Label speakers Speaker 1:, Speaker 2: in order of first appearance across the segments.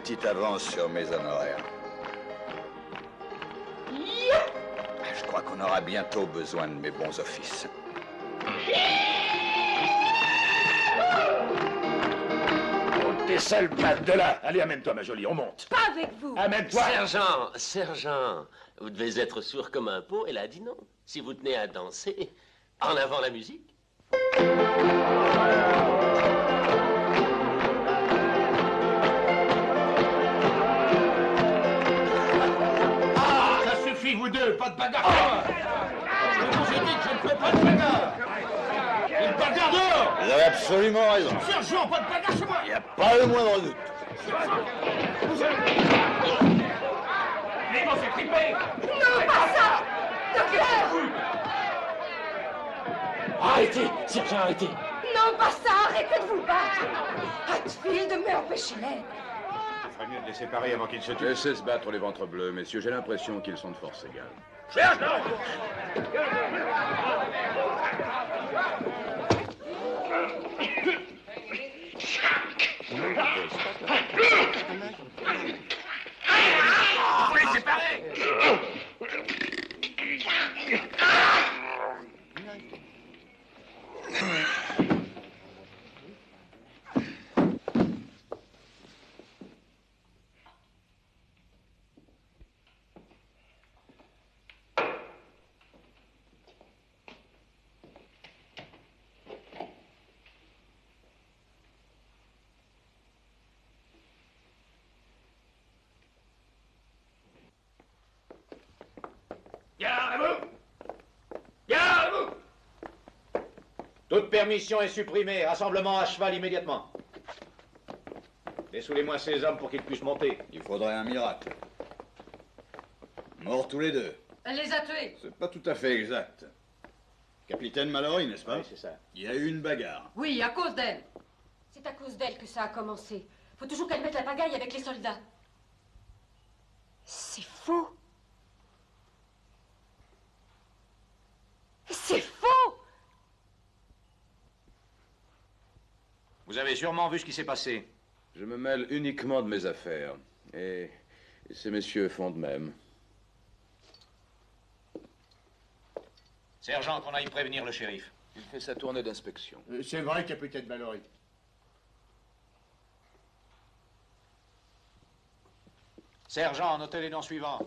Speaker 1: petite avance sur mes honoraires. Je crois qu'on aura bientôt besoin de mes bons offices.
Speaker 2: T'es seul, pas de là. Allez, amène-toi, ma jolie, on monte.
Speaker 3: Pas avec vous.
Speaker 2: Amène-toi.
Speaker 4: Sergent, vous devez être sourd comme un pot. Elle a dit non. Si vous tenez à danser, en avant la musique.
Speaker 2: Ah, ça suffit, vous deux, pas de bagarre. Je vous ai dit que je ne fais pas de bagarre. Une bagarre dehors.
Speaker 1: Vous avez absolument raison.
Speaker 2: Sergent, pas de bagarre chez moi.
Speaker 1: Il n'y a pas le moindre doute.
Speaker 2: Les gars, c'est trippé.
Speaker 3: Non, pas ça. Docteur.
Speaker 4: Arrêtez, sergent, arrêtez.
Speaker 3: Non, pas ça. Arrêtez de vous battre. Hatfield, mais empêchez-les.
Speaker 2: Il ferait mieux de les séparer avant qu'ils se tuent.
Speaker 5: Laissez se battre les ventres bleus, messieurs. J'ai l'impression qu'ils sont de force égale.
Speaker 2: Sergent. Faut les séparer.
Speaker 6: Toute permission est supprimée. Rassemblement à cheval immédiatement. Laissez-les-moi ces hommes pour qu'ils puissent monter.
Speaker 1: Il faudrait un miracle. Morts tous les deux.
Speaker 3: Elle les a tués.
Speaker 1: C'est pas tout à fait exact. Capitaine Mallory, n'est-ce pas?
Speaker 6: Oui, c'est ça.
Speaker 1: Il y a eu une bagarre.
Speaker 3: Oui, à cause d'elle. C'est à cause d'elle que ça a commencé. Faut toujours qu'elle mette la pagaille avec les soldats. C'est faux. C'est faux.
Speaker 6: Vous avez sûrement vu ce qui s'est passé.
Speaker 5: Je me mêle uniquement de mes affaires. Et ces messieurs font de même.
Speaker 6: Sergent, qu'on aille prévenir le shérif.
Speaker 5: Il fait sa tournée d'inspection.
Speaker 2: C'est vrai, capitaine Mallory.
Speaker 6: Sergent, notez les noms suivants.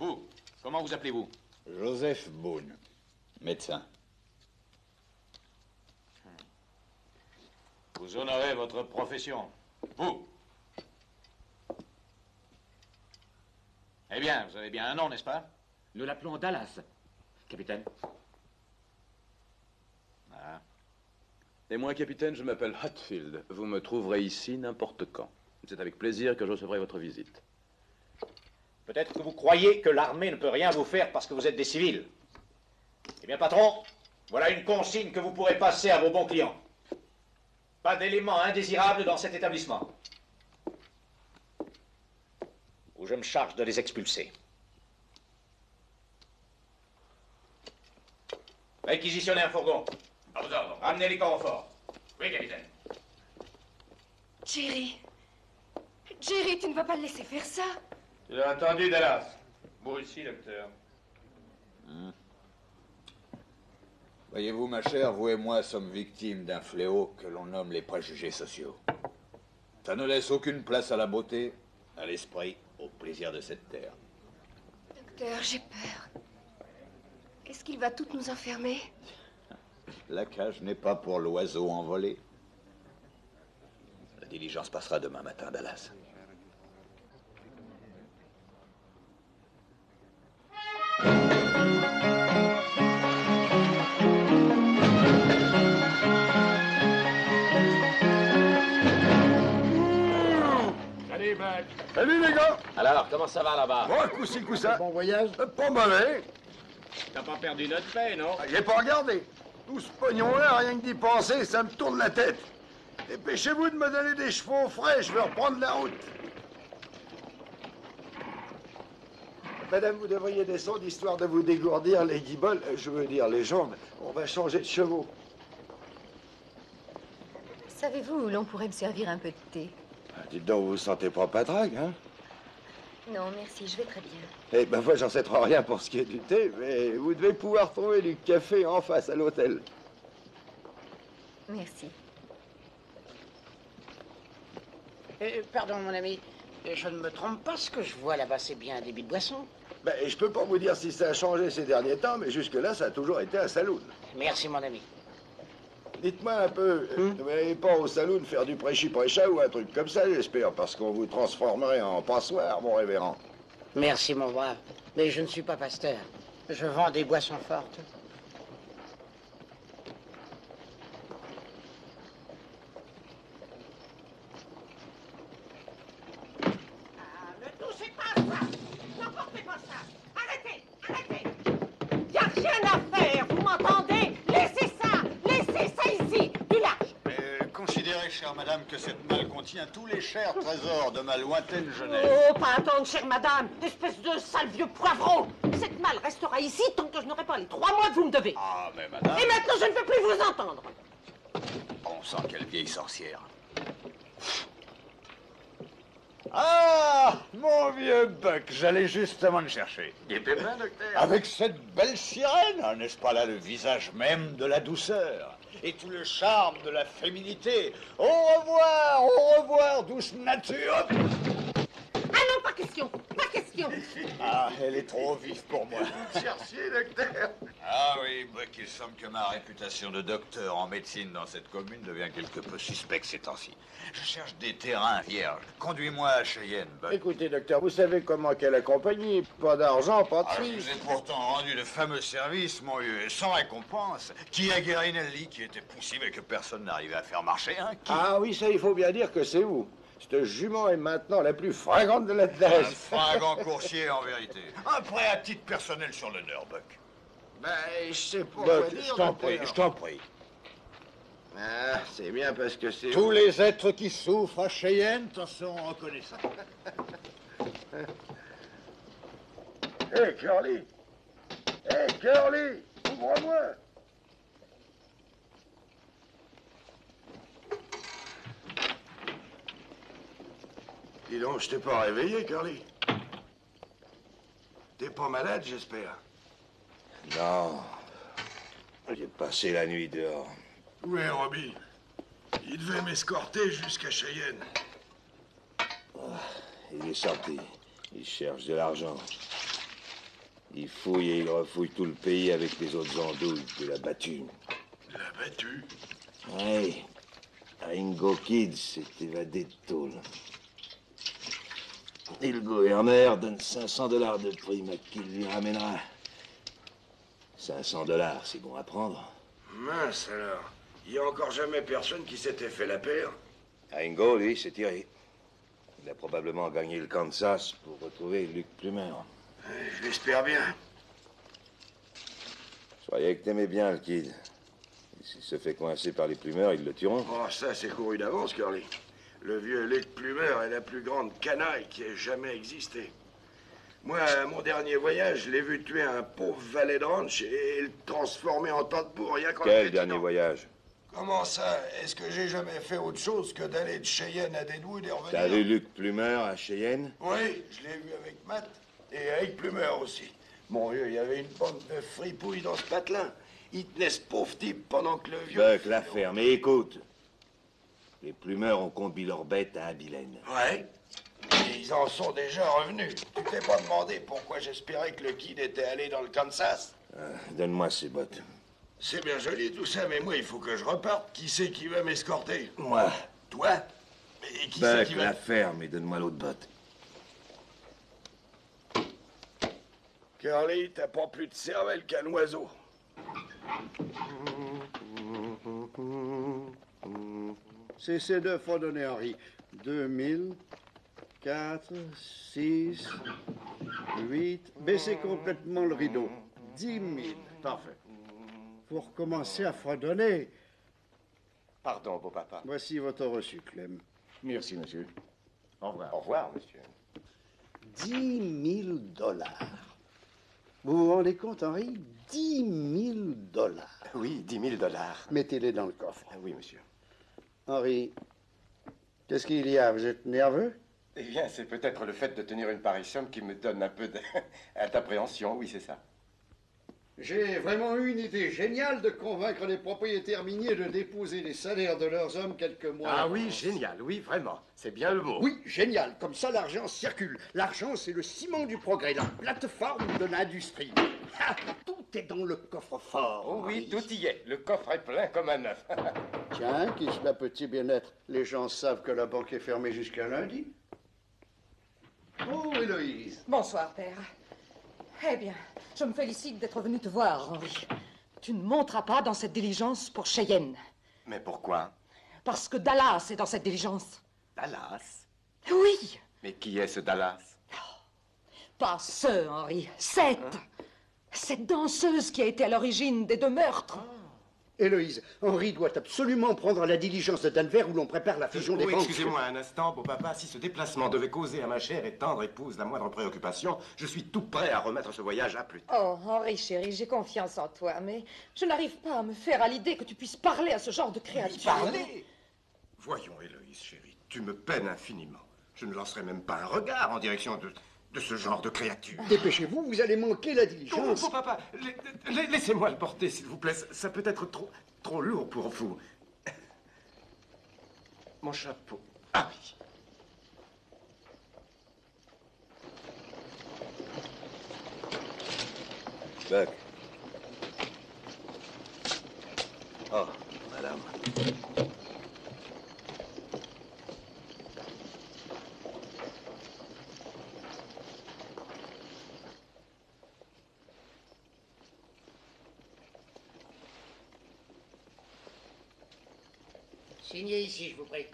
Speaker 6: Vous, comment vous appelez-vous?
Speaker 1: Joseph Boone, médecin.
Speaker 6: Vous honorez votre profession. Vous. Eh bien, vous avez bien un nom, n'est-ce pas?
Speaker 7: Nous l'appelons Dallas, capitaine.
Speaker 6: Ah.
Speaker 5: Et moi, capitaine, je m'appelle Hatfield. Vous me trouverez ici n'importe quand. C'est avec plaisir que je recevrai votre visite.
Speaker 6: Peut-être que vous croyez que l'armée ne peut rien vous faire parce que vous êtes des civils. Eh bien, patron, voilà une consigne que vous pourrez passer à vos bons clients. Pas d'éléments indésirables dans cet établissement. Ou je me charge de les expulser. Réquisitionnez un fourgon. À vos ordres. Ramenez les corps au fort. Oui, capitaine.
Speaker 3: Jerry. Jerry, tu ne vas pas le laisser faire ça.
Speaker 2: Tu l'as entendu, Dallas. Vous aussi, docteur.
Speaker 1: Voyez-vous, ma chère, vous et moi sommes victimes d'un fléau que l'on nomme les préjugés sociaux. Ça ne laisse aucune place à la beauté, à l'esprit, au plaisir de cette terre.
Speaker 3: Docteur, j'ai peur. Est-ce qu'il va toutes nous enfermer?
Speaker 1: La cage n'est pas pour l'oiseau envolé. La diligence passera demain matin, Dallas.
Speaker 2: Allez, Mac.
Speaker 8: Salut les gars!
Speaker 4: Alors, comment ça va là-bas?
Speaker 8: Bon, coup-ci, coup-ça.
Speaker 2: Bon voyage.
Speaker 8: Pas mauvais.
Speaker 6: T'as pas perdu notre paix, non?
Speaker 8: J'ai pas regardé. Tout ce pognon-là, rien que d'y penser, ça me tourne la tête. Dépêchez-vous de me donner des chevaux frais, je vais reprendre la route. Madame, vous devriez descendre histoire de vous dégourdir les guiboles, je veux dire les jambes. On va changer de chevaux.
Speaker 9: Savez-vous où l'on pourrait me servir un peu de thé?
Speaker 8: Dites donc, vous vous sentez pas patraque, hein?
Speaker 9: Non, merci, je vais très bien.
Speaker 8: Eh ben, moi, j'en sais trop rien pour ce qui est du thé, mais vous devez pouvoir trouver du café en face à l'hôtel.
Speaker 9: Merci.
Speaker 10: Pardon, mon ami. Je ne me trompe pas, ce que je vois là-bas, c'est bien un débit de boisson.
Speaker 8: Ben, je peux pas vous dire si ça a changé ces derniers temps, mais jusque-là, ça a toujours été un saloon.
Speaker 10: Merci, mon ami.
Speaker 8: Dites-moi un peu, vous n'allez pas au saloon faire du prêchi-prêcha ou un truc comme ça, j'espère, parce qu'on vous transformerait en passoire, mon révérend.
Speaker 10: Merci, mon brave. Mais je ne suis pas pasteur. Je vends des boissons fortes.
Speaker 11: Ne touchez pas à ça! N'emportez pas ça! Arrêtez! Arrêtez! Y a rien à faire, vous m'entendez? Laissez ça! Laissez ça ici! Du large!
Speaker 1: Considérez, chère madame, que cette malle contient tous les chers trésors de ma lointaine jeunesse.
Speaker 11: Oh, pas attendre, chère madame! Espèce de sale vieux poivron! Cette malle restera ici tant que je n'aurai pas les 3 mois que vous me devez.
Speaker 1: Ah, mais madame...
Speaker 11: Et maintenant, je ne veux plus vous entendre!
Speaker 1: Bon sang, quelle vieille sorcière. Ah, mon vieux Buck, j'allais justement le chercher.
Speaker 6: Des pépins, docteur?
Speaker 1: Avec cette belle sirène, hein, n'est-ce pas là le visage même de la douceur et tout le charme de la féminité. Au revoir, douce nature.
Speaker 11: Ah non, pas question! Pas question!
Speaker 1: Ah, elle est trop vive pour moi.
Speaker 8: Vous cherchiez, docteur?
Speaker 1: Ah oui, Buck, il semble que ma réputation de docteur en médecine dans cette commune devient quelque peu suspecte ces temps-ci. Je cherche des terrains vierges. Conduis-moi à Cheyenne, Buck.
Speaker 8: Écoutez, docteur, vous savez comment qu'est la compagnie. Pas d'argent, pas de
Speaker 1: Ah, je
Speaker 8: fric.
Speaker 1: vous ai pourtant rendu de fameux services, mon vieux, et sans récompense. Qui a guéri Nelly, qui était poussive et que personne n'arrivait à faire marcher, hein? Qui?
Speaker 8: Ah oui, ça, il faut bien dire que c'est vous. Cette jument est maintenant la plus fringante de la
Speaker 1: Un
Speaker 8: thèse.
Speaker 1: fringant coursier, en vérité. Un prêt à titre personnel sur l'honneur, Buck.
Speaker 8: Ben, je sais pas
Speaker 1: Buck,
Speaker 8: quoi dire,
Speaker 1: je t'en prie,
Speaker 8: docteur.
Speaker 1: je t'en prie.
Speaker 8: Ah, c'est bien parce que c'est
Speaker 1: Tous
Speaker 8: vous.
Speaker 1: les êtres qui souffrent à Cheyenne t'en seront reconnaissants.
Speaker 8: Hé, Curly! Hé, Curly! Ouvre-moi! Dis donc, je t'ai pas réveillé, Curly. T'es pas malade, j'espère?
Speaker 12: Non. J'ai passé la nuit dehors.
Speaker 8: Où est Robbie? Il devait m'escorter jusqu'à Cheyenne.
Speaker 12: Il est sorti. Il cherche de l'argent. Il fouille et il refouille tout le pays avec les autres andouilles qu'il a battus.
Speaker 8: L'a battu?
Speaker 12: Oui. Ringo Kid s'est évadé de Tôle. Et le gouverneur donne 500 $ de prime à qui lui ramènera. 500 $, c'est bon à prendre.
Speaker 8: Mince alors. Il y a encore jamais personne qui s'était fait la paire.
Speaker 12: Ringo, lui, s'est tiré. Il a probablement gagné le Kansas pour retrouver Luc Plumer.
Speaker 8: Je l'espère bien.
Speaker 12: Je croyais que t'aimais bien le Kid. Et s'il se fait coincer par les Plumeurs, ils le tueront.
Speaker 8: Oh, ça, c'est couru d'avance, Curly. Le vieux Luc Plumer est la plus grande canaille qui ait jamais existé. Moi, à mon dernier voyage, je l'ai vu tuer un pauvre valet de ranch et le transformer en tambour rien qu'en
Speaker 12: Quel
Speaker 8: le
Speaker 12: dernier
Speaker 8: pétinant.
Speaker 12: voyage?
Speaker 8: Comment ça? Est-ce que j'ai jamais fait autre chose que d'aller de Cheyenne à Deadwood et revenir?
Speaker 12: T'as vu Luc Plumer à Cheyenne?
Speaker 8: Oui, je l'ai vu avec Matt et avec Plumer aussi. Mon vieux, il y avait une bande de fripouilles dans ce patelin. Il tenait ce pauvre type pendant que le vieux...
Speaker 12: Buck la ferme. Et écoute, les Plumeurs ont conduit leurs bêtes à Abilène.
Speaker 8: Ouais. Et ils en sont déjà revenus. Tu t'es pas demandé pourquoi j'espérais que le Kid était allé dans le Kansas?
Speaker 12: Donne-moi ces bottes.
Speaker 8: C'est bien joli tout ça, mais moi, il faut que je reparte. Qui c'est qui va m'escorter?
Speaker 12: Moi.
Speaker 8: Toi? Et qui c'est
Speaker 12: Buck
Speaker 8: qui
Speaker 12: la
Speaker 8: va...
Speaker 12: ferme et donne-moi l'autre botte.
Speaker 8: Curly, t'as pas plus de cervelle qu'un oiseau.
Speaker 13: Cessez de fredonner, Henri. 2000, 4, 6, 8. Baissez complètement le rideau. 10 000. Parfait. Vous recommencez à fredonner.
Speaker 14: Pardon, beau papa.
Speaker 13: Voici votre reçu, Clem.
Speaker 14: Merci, monsieur.
Speaker 13: Au revoir.
Speaker 14: Au revoir, monsieur.
Speaker 13: 10 000 $. Vous vous rendez compte, Henri? 10 000 $.
Speaker 14: Oui, 10 000 $.
Speaker 13: Mettez-les dans le coffre.
Speaker 14: Oui, monsieur.
Speaker 13: Henri, Qu'est-ce qu'il y a? Vous êtes nerveux?
Speaker 14: Eh bien, c'est peut-être le fait de tenir une pareille somme qui me donne un peu d'appréhension, oui, c'est ça.
Speaker 13: J'ai vraiment eu une idée géniale de convaincre les propriétaires miniers de déposer les salaires de leurs hommes quelques mois.
Speaker 14: Ah oui, génial, oui, vraiment. C'est bien le mot.
Speaker 13: Oui, génial. Comme ça, l'argent circule. L'argent, c'est le ciment du progrès, la plateforme de l'industrie. Ah, tout est dans le coffre-fort.
Speaker 14: Oh oui, tout y est. Le coffre est plein comme un œuf.
Speaker 13: Tiens, qui cela peut-il bien être? Les gens savent que la banque est fermée jusqu'à lundi. Oh, Héloïse.
Speaker 11: Bonsoir, père. Eh bien, je me félicite d'être venu te voir, Henri. Tu ne monteras pas dans cette diligence pour Cheyenne.
Speaker 14: Mais pourquoi?
Speaker 11: Parce que Dallas est dans cette diligence.
Speaker 14: Dallas?
Speaker 11: Oui.
Speaker 14: Mais qui est ce Dallas?
Speaker 11: Pas ce, Henri. Cette danseuse qui a été à l'origine des 2 meurtres.
Speaker 13: Héloïse, Henri doit absolument prendre la diligence de Denver où l'on prépare la fusion des banques.
Speaker 14: Excusez-moi un instant, beau papa. Si ce déplacement devait causer à ma chère et tendre épouse la moindre préoccupation, je suis tout prêt à remettre ce voyage à plus tard.
Speaker 11: Oh, Henri, chéri, j'ai confiance en toi, mais je n'arrive pas à me faire à l'idée que tu puisses parler à ce genre de créature.
Speaker 14: Parler? Voyons, Héloïse, chérie, tu me peines infiniment. Je ne lancerai même pas un regard en direction de ce genre de créature.
Speaker 13: Dépêchez-vous, vous allez manquer la diligence.
Speaker 14: Oh, papa, laissez-moi le porter, s'il vous plaît. Ça peut être trop lourd pour vous. Mon chapeau. Ah oui.
Speaker 1: Buck. Oh, madame.
Speaker 10: Signez ici, je vous prie.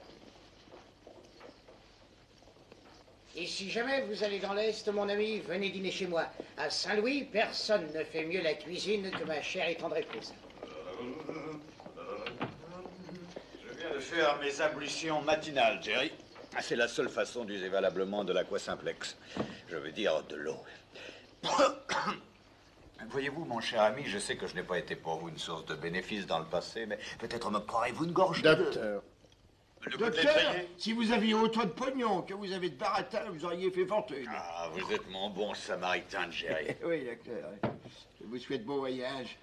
Speaker 10: Et si jamais vous allez dans l'Est, mon ami, venez dîner chez moi. À Saint-Louis, personne ne fait mieux la cuisine que ma chère et tendre épouse.
Speaker 1: Je viens de faire mes ablutions matinales, Jerry. C'est la seule façon d'user valablement de l'aqua simplex. Je veux dire de l'eau. Voyez-vous, mon cher ami, je sais que je n'ai pas été pour vous une source de bénéfice dans le passé, mais peut-être me croirez-vous une gorge de...
Speaker 2: Docteur. Docteur, si vous aviez autant de pognon que vous avez de baratin, vous auriez fait fortune.
Speaker 1: Ah, vous êtes mon bon samaritain, Jerry.
Speaker 2: Oui, docteur. Je vous souhaite bon voyage.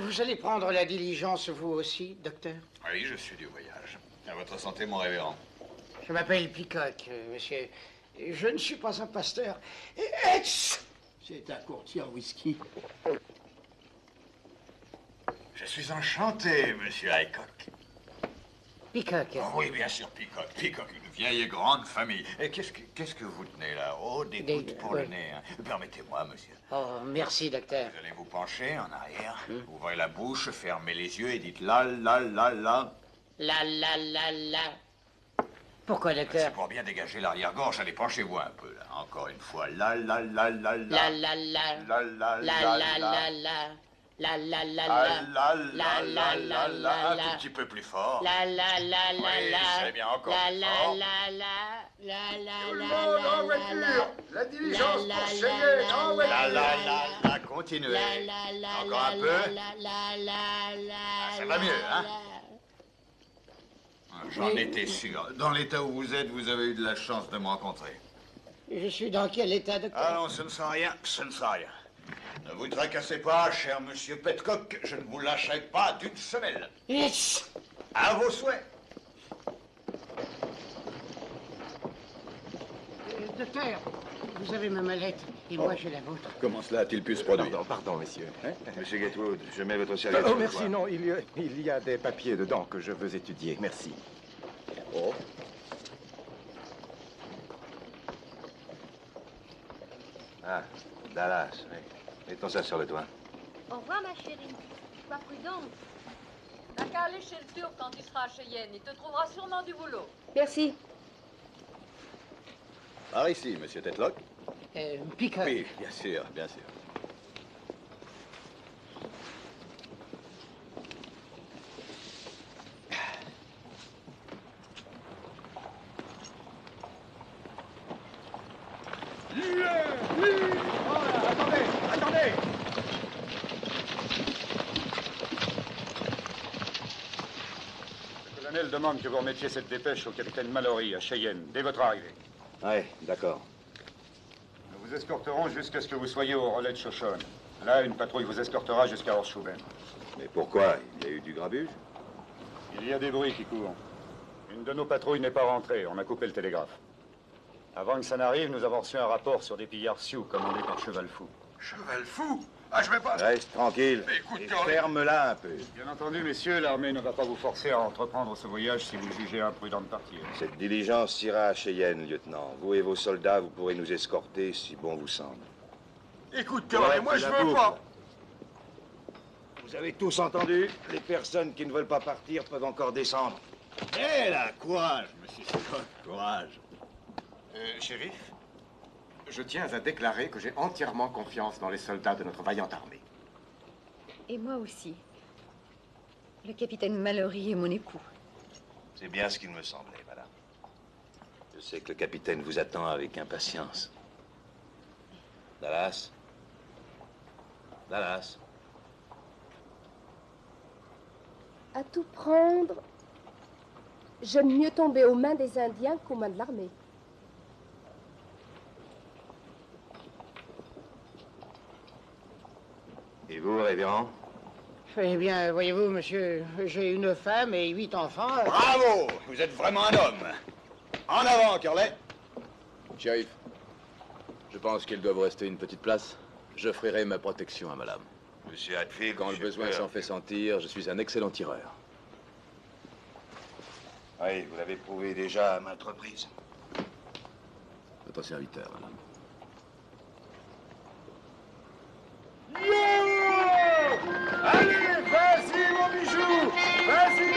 Speaker 10: Vous allez prendre la diligence, vous aussi, docteur?
Speaker 1: Oui, je suis du voyage. À votre santé, mon révérend.
Speaker 10: Je m'appelle Peacock, monsieur. Je ne suis pas un pasteur.
Speaker 2: C'est un courtier en whisky.
Speaker 1: Je suis enchanté, monsieur Highcock.
Speaker 10: Peacock.
Speaker 1: Oh, oui, bien sûr, Peacock. Peacock, une vieille et grande famille. Et qu'est-ce que vous tenez là? Oh, des gouttes pour le nez. Hein. Permettez-moi, monsieur.
Speaker 10: Oh, merci, docteur.
Speaker 1: Vous allez vous pencher en arrière, ouvrez la bouche, fermez les yeux et dites la, la, la, la.
Speaker 10: La, la, la, la. Pourquoi, docteur?
Speaker 1: C'est pour bien dégager l'arrière-gorge. Allez, penchez-vous un peu, là. Encore une fois. La, la, la, la, la.
Speaker 10: La, la, la.
Speaker 1: La, la,
Speaker 10: la, la, la, la. La la la la la la la la
Speaker 1: un tout petit peu plus fort.
Speaker 10: la la la la la
Speaker 1: c'est bien encore
Speaker 10: la
Speaker 1: plus
Speaker 10: la
Speaker 1: fort.
Speaker 10: la la la
Speaker 8: Tout le
Speaker 10: la
Speaker 8: monde en voiture. La diligence pour Cheyenne en voiture.
Speaker 1: La la la la, continuez. Encore un peu. Ça va mieux, hein? J'en étais sûr. Dans l'état où vous êtes, vous avez eu de la chance de me rencontrer.
Speaker 10: Je suis dans quel état, docteur?
Speaker 1: Ah non, ce ne sera rien, ce ne sera rien. Ne vous tracassez pas, cher monsieur Petcock, je ne vous lâcherai pas d'une semelle.
Speaker 10: Yes.
Speaker 1: À vos souhaits.
Speaker 10: Docteur, vous avez ma mallette et moi j'ai la vôtre.
Speaker 5: Comment cela a-t-il pu se produire?
Speaker 14: Pardon, messieurs.
Speaker 12: Monsieur Gatewood, je mets votre serviette.
Speaker 14: Oh, merci, non, il y a des papiers dedans que je veux étudier. Merci.
Speaker 12: Oh. Ah, Dallas, oui. Mettons ça sur le doigt.
Speaker 3: Au revoir, ma chérie. Sois prudente. T'as qu'à aller chez le Turc quand tu seras à Cheyenne. Il te trouvera sûrement du boulot.
Speaker 9: Merci.
Speaker 1: Par ici, monsieur Tetlock.
Speaker 10: Peacock.
Speaker 1: Oui, bien sûr, bien sûr.
Speaker 2: Attendez.
Speaker 13: Le
Speaker 15: colonel demande que vous remettiez cette dépêche au capitaine Mallory à Cheyenne, dès votre arrivée.
Speaker 5: Ouais, d'accord.
Speaker 15: Nous vous escorterons jusqu'à ce que vous soyez au relais de Shoshone. Là, une patrouille vous escortera jusqu'à Horseshoe.
Speaker 5: Mais pourquoi? Il y a eu du grabuge?
Speaker 15: Il y a des bruits qui courent. Une de nos patrouilles n'est pas rentrée. On a coupé le télégraphe. Avant que ça n'arrive, nous avons reçu un rapport sur des pillards Sioux commandés par Cheval Fou.
Speaker 8: Cheval Fou? Ah, je vais pas...
Speaker 5: Reste tranquille.
Speaker 8: Mais écoute,
Speaker 5: Et
Speaker 8: Corley...
Speaker 5: ferme-la un peu.
Speaker 15: Bien entendu, messieurs, l'armée ne va pas vous forcer à entreprendre ce voyage si vous jugez imprudent de partir.
Speaker 5: Cette diligence ira à Cheyenne, lieutenant. Vous et vos soldats, vous pourrez nous escorter si bon vous semble.
Speaker 8: Écoute, Corley, moi, je veux pas...
Speaker 5: Vous avez tous entendu? Les personnes qui ne veulent pas partir peuvent encore descendre.
Speaker 1: Eh là, courage, monsieur Scott, courage.
Speaker 14: Shérif, je tiens à déclarer que j'ai entièrement confiance dans les soldats de notre vaillante armée.
Speaker 9: Et moi aussi. Le capitaine Mallory est mon époux.
Speaker 5: C'est bien ce qu'il me semblait, madame. Je sais que le capitaine vous attend avec impatience. Dallas? Dallas?
Speaker 16: À tout prendre, j'aime mieux tomber aux mains des Indiens qu'aux mains de l'armée.
Speaker 5: Et vous, révérend?
Speaker 10: Eh bien, voyez-vous, monsieur, j'ai une femme et 8 enfants.
Speaker 1: Bravo! Vous êtes vraiment un homme. En avant, Curley.
Speaker 5: Shérif, je pense qu'il doit vous rester une petite place. J'offrirai ma protection à madame.
Speaker 12: Monsieur Hatfield,
Speaker 5: Quand le besoin s'en fait sentir, je suis un excellent tireur.
Speaker 12: Oui, vous l'avez prouvé déjà à maintes reprises.
Speaker 5: Votre serviteur, madame.
Speaker 2: Allez, vas-y, mon bijou! Vas-y!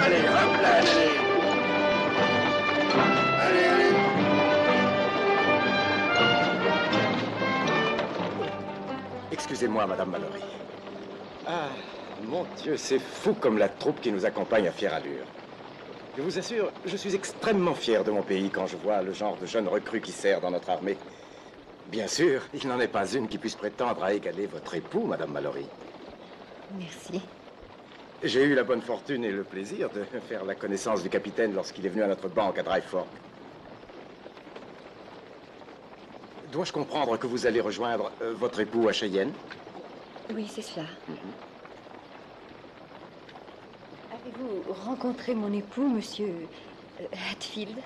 Speaker 8: Allez, hop là, allez. Allez, allez.
Speaker 6: Excusez-moi, Madame Mallory. Ah, mon Dieu, c'est fou comme la troupe qui nous accompagne à fière allure. Je vous assure, je suis extrêmement fier de mon pays quand je vois le genre de jeunes recrues qui sert dans notre armée. Bien sûr, il n'en est pas une qui puisse prétendre à égaler votre époux, Madame Mallory.
Speaker 9: Merci.
Speaker 6: J'ai eu la bonne fortune et le plaisir de faire la connaissance du capitaine lorsqu'il est venu à notre banque à Dry Fork. Dois-je comprendre que vous allez rejoindre votre époux à Cheyenne?
Speaker 9: Oui, c'est cela. Avez-vous rencontré mon époux, monsieur Hatfield?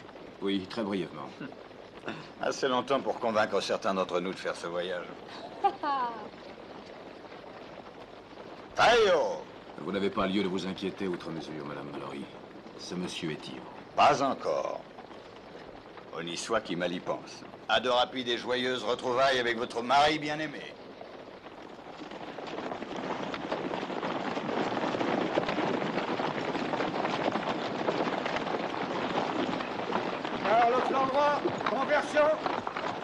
Speaker 5: Oui, très brièvement.
Speaker 1: Assez longtemps pour convaincre certains d'entre nous de faire ce voyage. Taillot!
Speaker 5: Vous n'avez pas lieu de vous inquiéter outre mesure, Madame Mallory. Ce monsieur est ivre.
Speaker 1: Pas encore. Honni soit qui mal y pense. À de rapides et joyeuses retrouvailles avec votre mari bien-aimé.
Speaker 2: Par le flanc droit, conversion,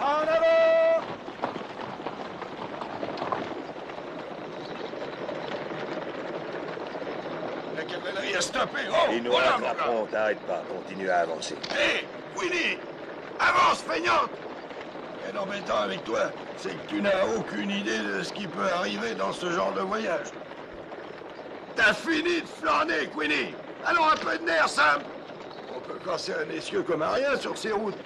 Speaker 2: en avant!
Speaker 8: La cavalerie a stoppé. Oh,
Speaker 5: Et nous
Speaker 8: voilà, mon
Speaker 5: rattraperons, t'arrête pas, continue à avancer.
Speaker 8: Hé, Winnie! Avance, feignante! Et l'embêtant avec toi, c'est que tu n'as aucune idée de ce qui peut arriver dans ce genre de voyage. T'as fini de flâner, Queenie! Allons, un peu de nerf, Sam! On peut casser un essieu comme un rien sur ces routes.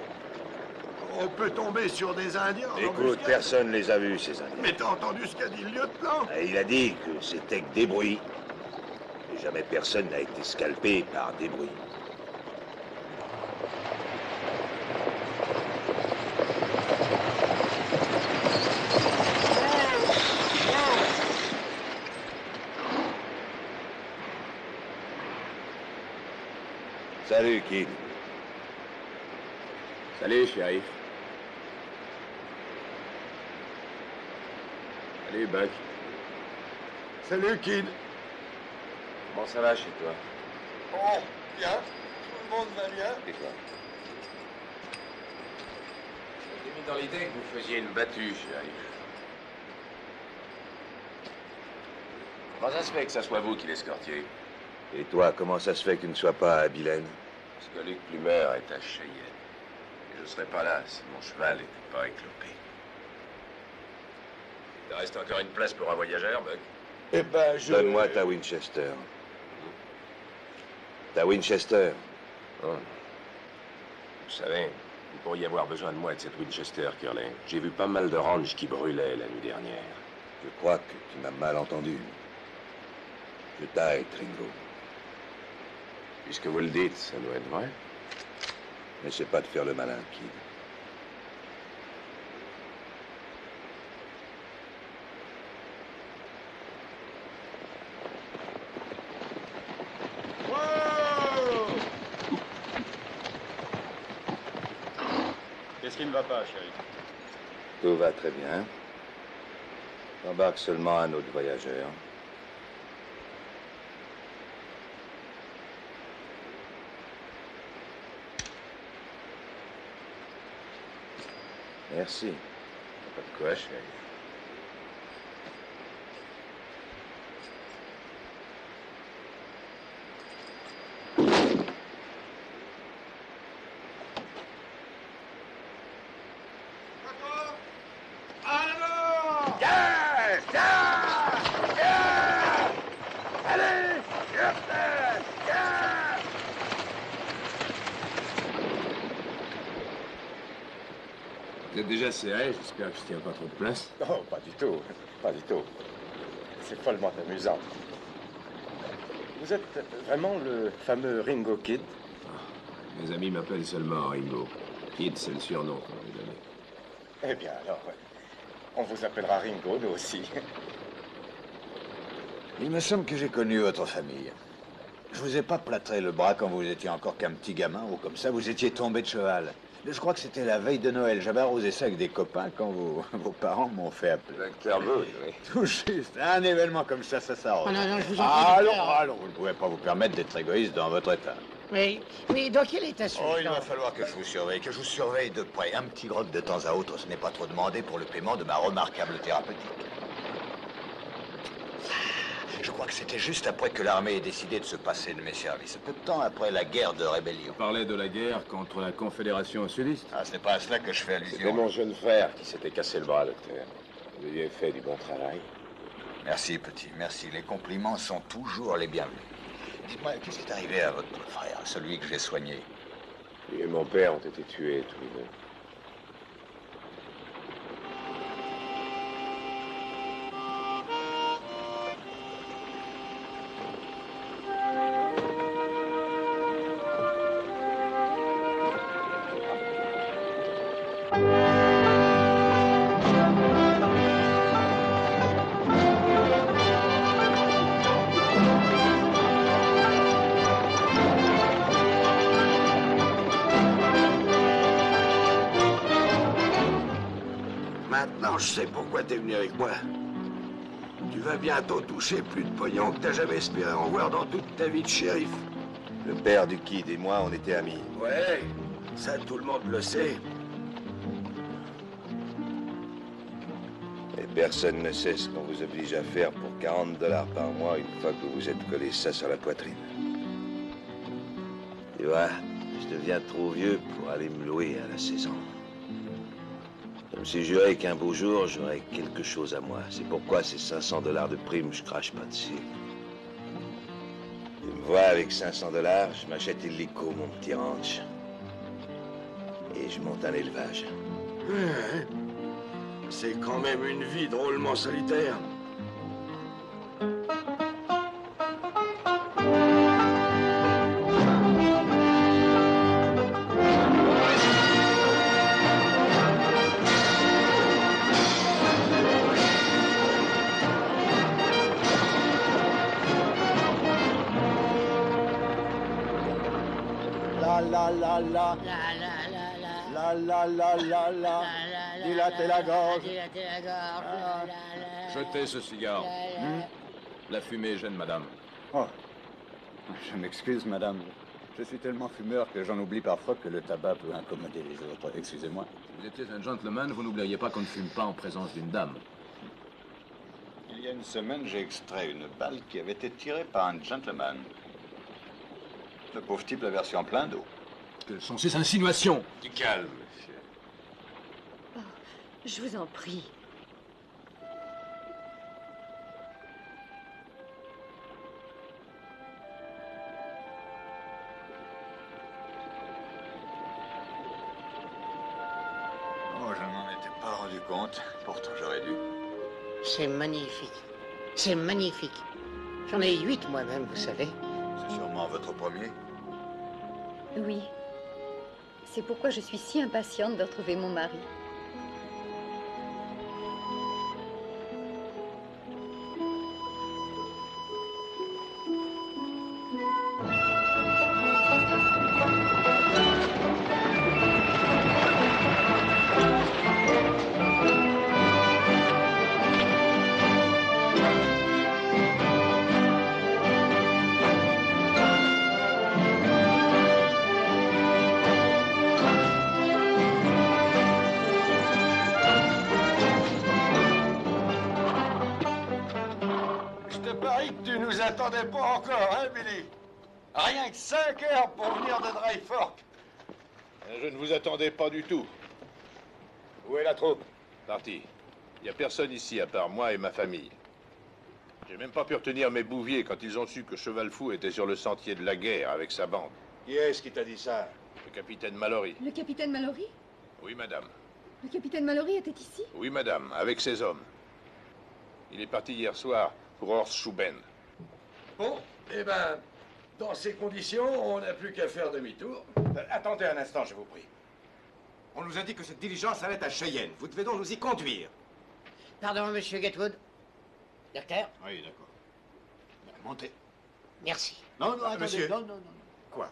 Speaker 8: On peut tomber sur des Indiens en
Speaker 5: Écoute,
Speaker 8: embuscade.
Speaker 5: personne ne les a vus, ces Indiens.
Speaker 8: Mais t'as entendu ce qu'a dit le lieutenant?
Speaker 5: Il a dit que c'était que des bruits. Et jamais personne n'a été scalpé par des bruits. Salut, Kid.
Speaker 6: Salut, shérif. Salut, Buck.
Speaker 8: Salut, Kid.
Speaker 5: Comment ça va chez toi?
Speaker 8: Oh, bien. Tout le monde va bien.
Speaker 5: Et toi?
Speaker 4: J'ai mis dans l'idée que vous faisiez une battue, shérif.
Speaker 5: Comment ça se fait que ça soit vous qui l'escortiez?
Speaker 12: Et toi, comment ça se fait que tu ne sois pas à Bilène?
Speaker 5: Parce que Luc Plumer est à Cheyenne. Et je ne serais pas là si mon cheval n'était pas éclopé. Il te reste encore une place pour un voyageur, Buck?
Speaker 12: Eh ben, Donne-moi ta Winchester. Ta Winchester.
Speaker 5: Oh. Vous savez, vous pourriez avoir besoin de moi et de cette Winchester, Curley. J'ai vu pas mal de ranges qui brûlaient la nuit dernière.
Speaker 12: Je crois que tu m'as mal entendu. Je t'arrête, Ringo.
Speaker 5: Puisque vous le dites, ça doit être vrai.
Speaker 12: N'essaie pas de faire le malin, Kid.
Speaker 15: Qu'est-ce qui ne va pas, chérie?
Speaker 12: Tout va très bien. J'embarque seulement un autre voyageur. Merci.
Speaker 5: Pas de quoi, chérie.
Speaker 14: Vous êtes déjà serré, j'espère que je tiens pas trop de place.
Speaker 17: Non, pas du tout. Pas du tout. C'est follement amusant. Vous êtes vraiment le fameux Ringo Kid?
Speaker 14: Mes amis m'appellent seulement Ringo. Kid, c'est le surnom qu'on m'a donné.
Speaker 17: Eh bien, alors, on vous appellera Ringo, nous aussi.
Speaker 1: Il me semble que j'ai connu votre famille. Je vous ai pas plâtré le bras quand vous étiez encore qu'un petit gamin, ou comme ça, vous étiez tombé de cheval. Je crois que c'était la veille de Noël. J'avais arrosé ça avec des copains quand vos parents m'ont fait appeler.
Speaker 5: Docteur Booth, oui.
Speaker 1: Tout juste. Un événement comme ça s'arrose.
Speaker 10: Oh non, non, je vous en prie, docteur.
Speaker 1: Allons, vous ne pouvez pas vous permettre d'être égoïste dans votre état.
Speaker 10: Oui, mais dans quel état suis-je?
Speaker 1: Oh, il va falloir que je vous surveille de près. Un petit grog de temps à autre, ce n'est pas trop demandé pour le paiement de ma remarquable thérapeutique. Je crois que c'était juste après que l'armée ait décidé de se passer de mes services. Peu de temps après la guerre de rébellion.
Speaker 14: Vous parlez de la guerre contre la Confédération sudiste?
Speaker 1: Ah, c'est pas à cela que je fais allusion.
Speaker 5: C'était mon jeune frère qui s'était cassé le bras, docteur. Vous aviez fait du bon travail.
Speaker 1: Merci, petit, merci. Les compliments sont toujours les bienvenus. Dites-moi, qu'est-ce qui est arrivé à votre frère, celui que j'ai soigné?
Speaker 5: Lui et mon père ont été tués, tous les deux.
Speaker 8: Maintenant, je sais pourquoi t'es venu avec moi. Tu vas bientôt toucher plus de pognon que t'as jamais espéré en voir dans toute ta vie de shérif.
Speaker 12: Le père du Kid et moi, on était amis.
Speaker 8: Ouais, ça tout le monde le sait.
Speaker 12: Et personne ne sait ce qu'on vous oblige à faire pour 40 $ par mois une fois que vous vous êtes collé ça sur la poitrine. Tu vois, je deviens trop vieux pour aller me louer à la saison. Je me suis juré qu'un beau jour, j'aurais quelque chose à moi. C'est pourquoi ces 500 $ de prime, je crache pas dessus. Tu me vois avec 500 $, je m'achète illico, mon petit ranch. Et je monte un élevage.
Speaker 8: Ouais. C'est quand même une vie drôlement solitaire.
Speaker 13: Dilatez la gorge.
Speaker 14: Jetez ce cigare. La fumée gêne, madame.
Speaker 1: Oh, je m'excuse, madame. Je suis tellement fumeur que j'en oublie parfois que le tabac peut incommoder les autres. Excusez-moi.
Speaker 14: Si vous étiez un gentleman, vous n'oublieriez pas qu'on ne fume pas en présence d'une dame.
Speaker 1: Il y a une semaine, j'ai extrait une balle qui avait été tirée par un gentleman. Le pauvre type la version en plein d'eau.
Speaker 18: Quelles sont ces insinuations?
Speaker 5: Du calme, monsieur.
Speaker 9: Oh, je vous en prie.
Speaker 1: Oh, je ne m'en étais pas rendu compte. Pourtant, j'aurais dû.
Speaker 10: C'est magnifique. C'est magnifique. J'en ai 8 moi-même, vous savez.
Speaker 1: C'est sûrement votre premier.
Speaker 9: Oui. C'est pourquoi je suis si impatiente de retrouver mon mari.
Speaker 2: Attendez pas encore, hein, Billy? Rien que 5 heures pour venir de Dry Fork.
Speaker 19: Je ne vous attendais pas du tout. Où est la troupe? Parti. Il n'y a personne ici à part moi et ma famille. J'ai même pas pu retenir mes bouviers quand ils ont su que Cheval Fou était sur le sentier de la guerre avec sa bande.
Speaker 14: Qui est-ce qui t'a dit ça?
Speaker 19: Le capitaine Mallory.
Speaker 16: Le capitaine Mallory?
Speaker 19: Oui, madame.
Speaker 16: Le capitaine Mallory était ici?
Speaker 19: Oui, madame, avec ses hommes. Il est parti hier soir pour Horse-Shoe-Bend.
Speaker 8: Bon, eh ben, dans ces conditions, on n'a plus qu'à faire demi-tour.
Speaker 14: Attendez un instant, je vous prie. On nous a dit que cette diligence allait à Cheyenne. Vous devez donc nous y conduire.
Speaker 10: Pardon, monsieur Gatwood. Docteur?
Speaker 8: Oui, d'accord. Montez.
Speaker 10: Merci.
Speaker 8: Non, non, attendez,
Speaker 14: monsieur.
Speaker 8: non, non, non.
Speaker 14: Quoi?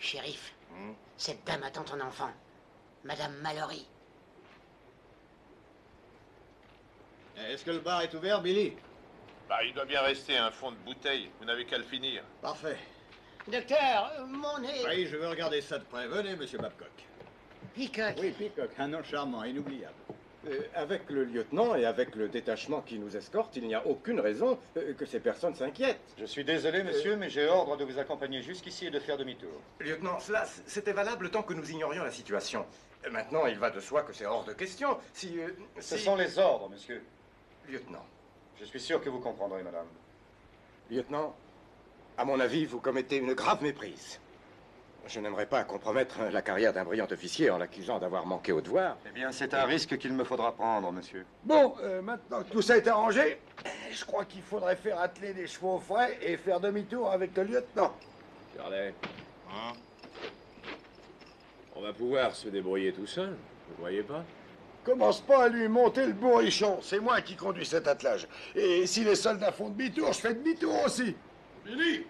Speaker 10: Shérif, cette dame attend ton enfant. Madame Mallory.
Speaker 6: Est-ce que le bar est ouvert, Billy?
Speaker 19: Bah, il doit bien rester un fond de bouteille. Vous n'avez qu'à le finir.
Speaker 6: Parfait.
Speaker 10: Docteur, mon nez...
Speaker 6: Oui, je veux regarder ça de près. Venez, monsieur Babcock.
Speaker 10: Peacock.
Speaker 6: Oui, Peacock, un nom charmant, inoubliable. Avec le lieutenant et avec le détachement qui nous escorte, il n'y a aucune raison que ces personnes s'inquiètent.
Speaker 15: Je suis désolé, monsieur, mais j'ai ordre de vous accompagner jusqu'ici et de faire demi-tour.
Speaker 14: Lieutenant, cela, c'était valable tant que nous ignorions la situation. Maintenant, il va de soi que c'est hors de question.
Speaker 15: Ce sont les ordres, monsieur.
Speaker 14: Lieutenant.
Speaker 15: Je suis sûr que vous comprendrez, madame.
Speaker 14: Lieutenant, à mon avis, vous commettez une grave méprise. Je n'aimerais pas compromettre la carrière d'un brillant officier en l'accusant d'avoir manqué au devoir.
Speaker 15: Eh bien, c'est un risque qu'il me faudra prendre, monsieur.
Speaker 8: Bon, maintenant que tout ça est arrangé, je crois qu'il faudrait faire atteler des chevaux frais et faire demi-tour avec le lieutenant.
Speaker 17: Shirley. On va pouvoir se débrouiller tout seul, vous voyez pas?
Speaker 8: Commence pas à lui monter le bourrichon. C'est moi qui conduis cet attelage. Et si les soldats font demi-tour, je fais demi-tour aussi. Billy,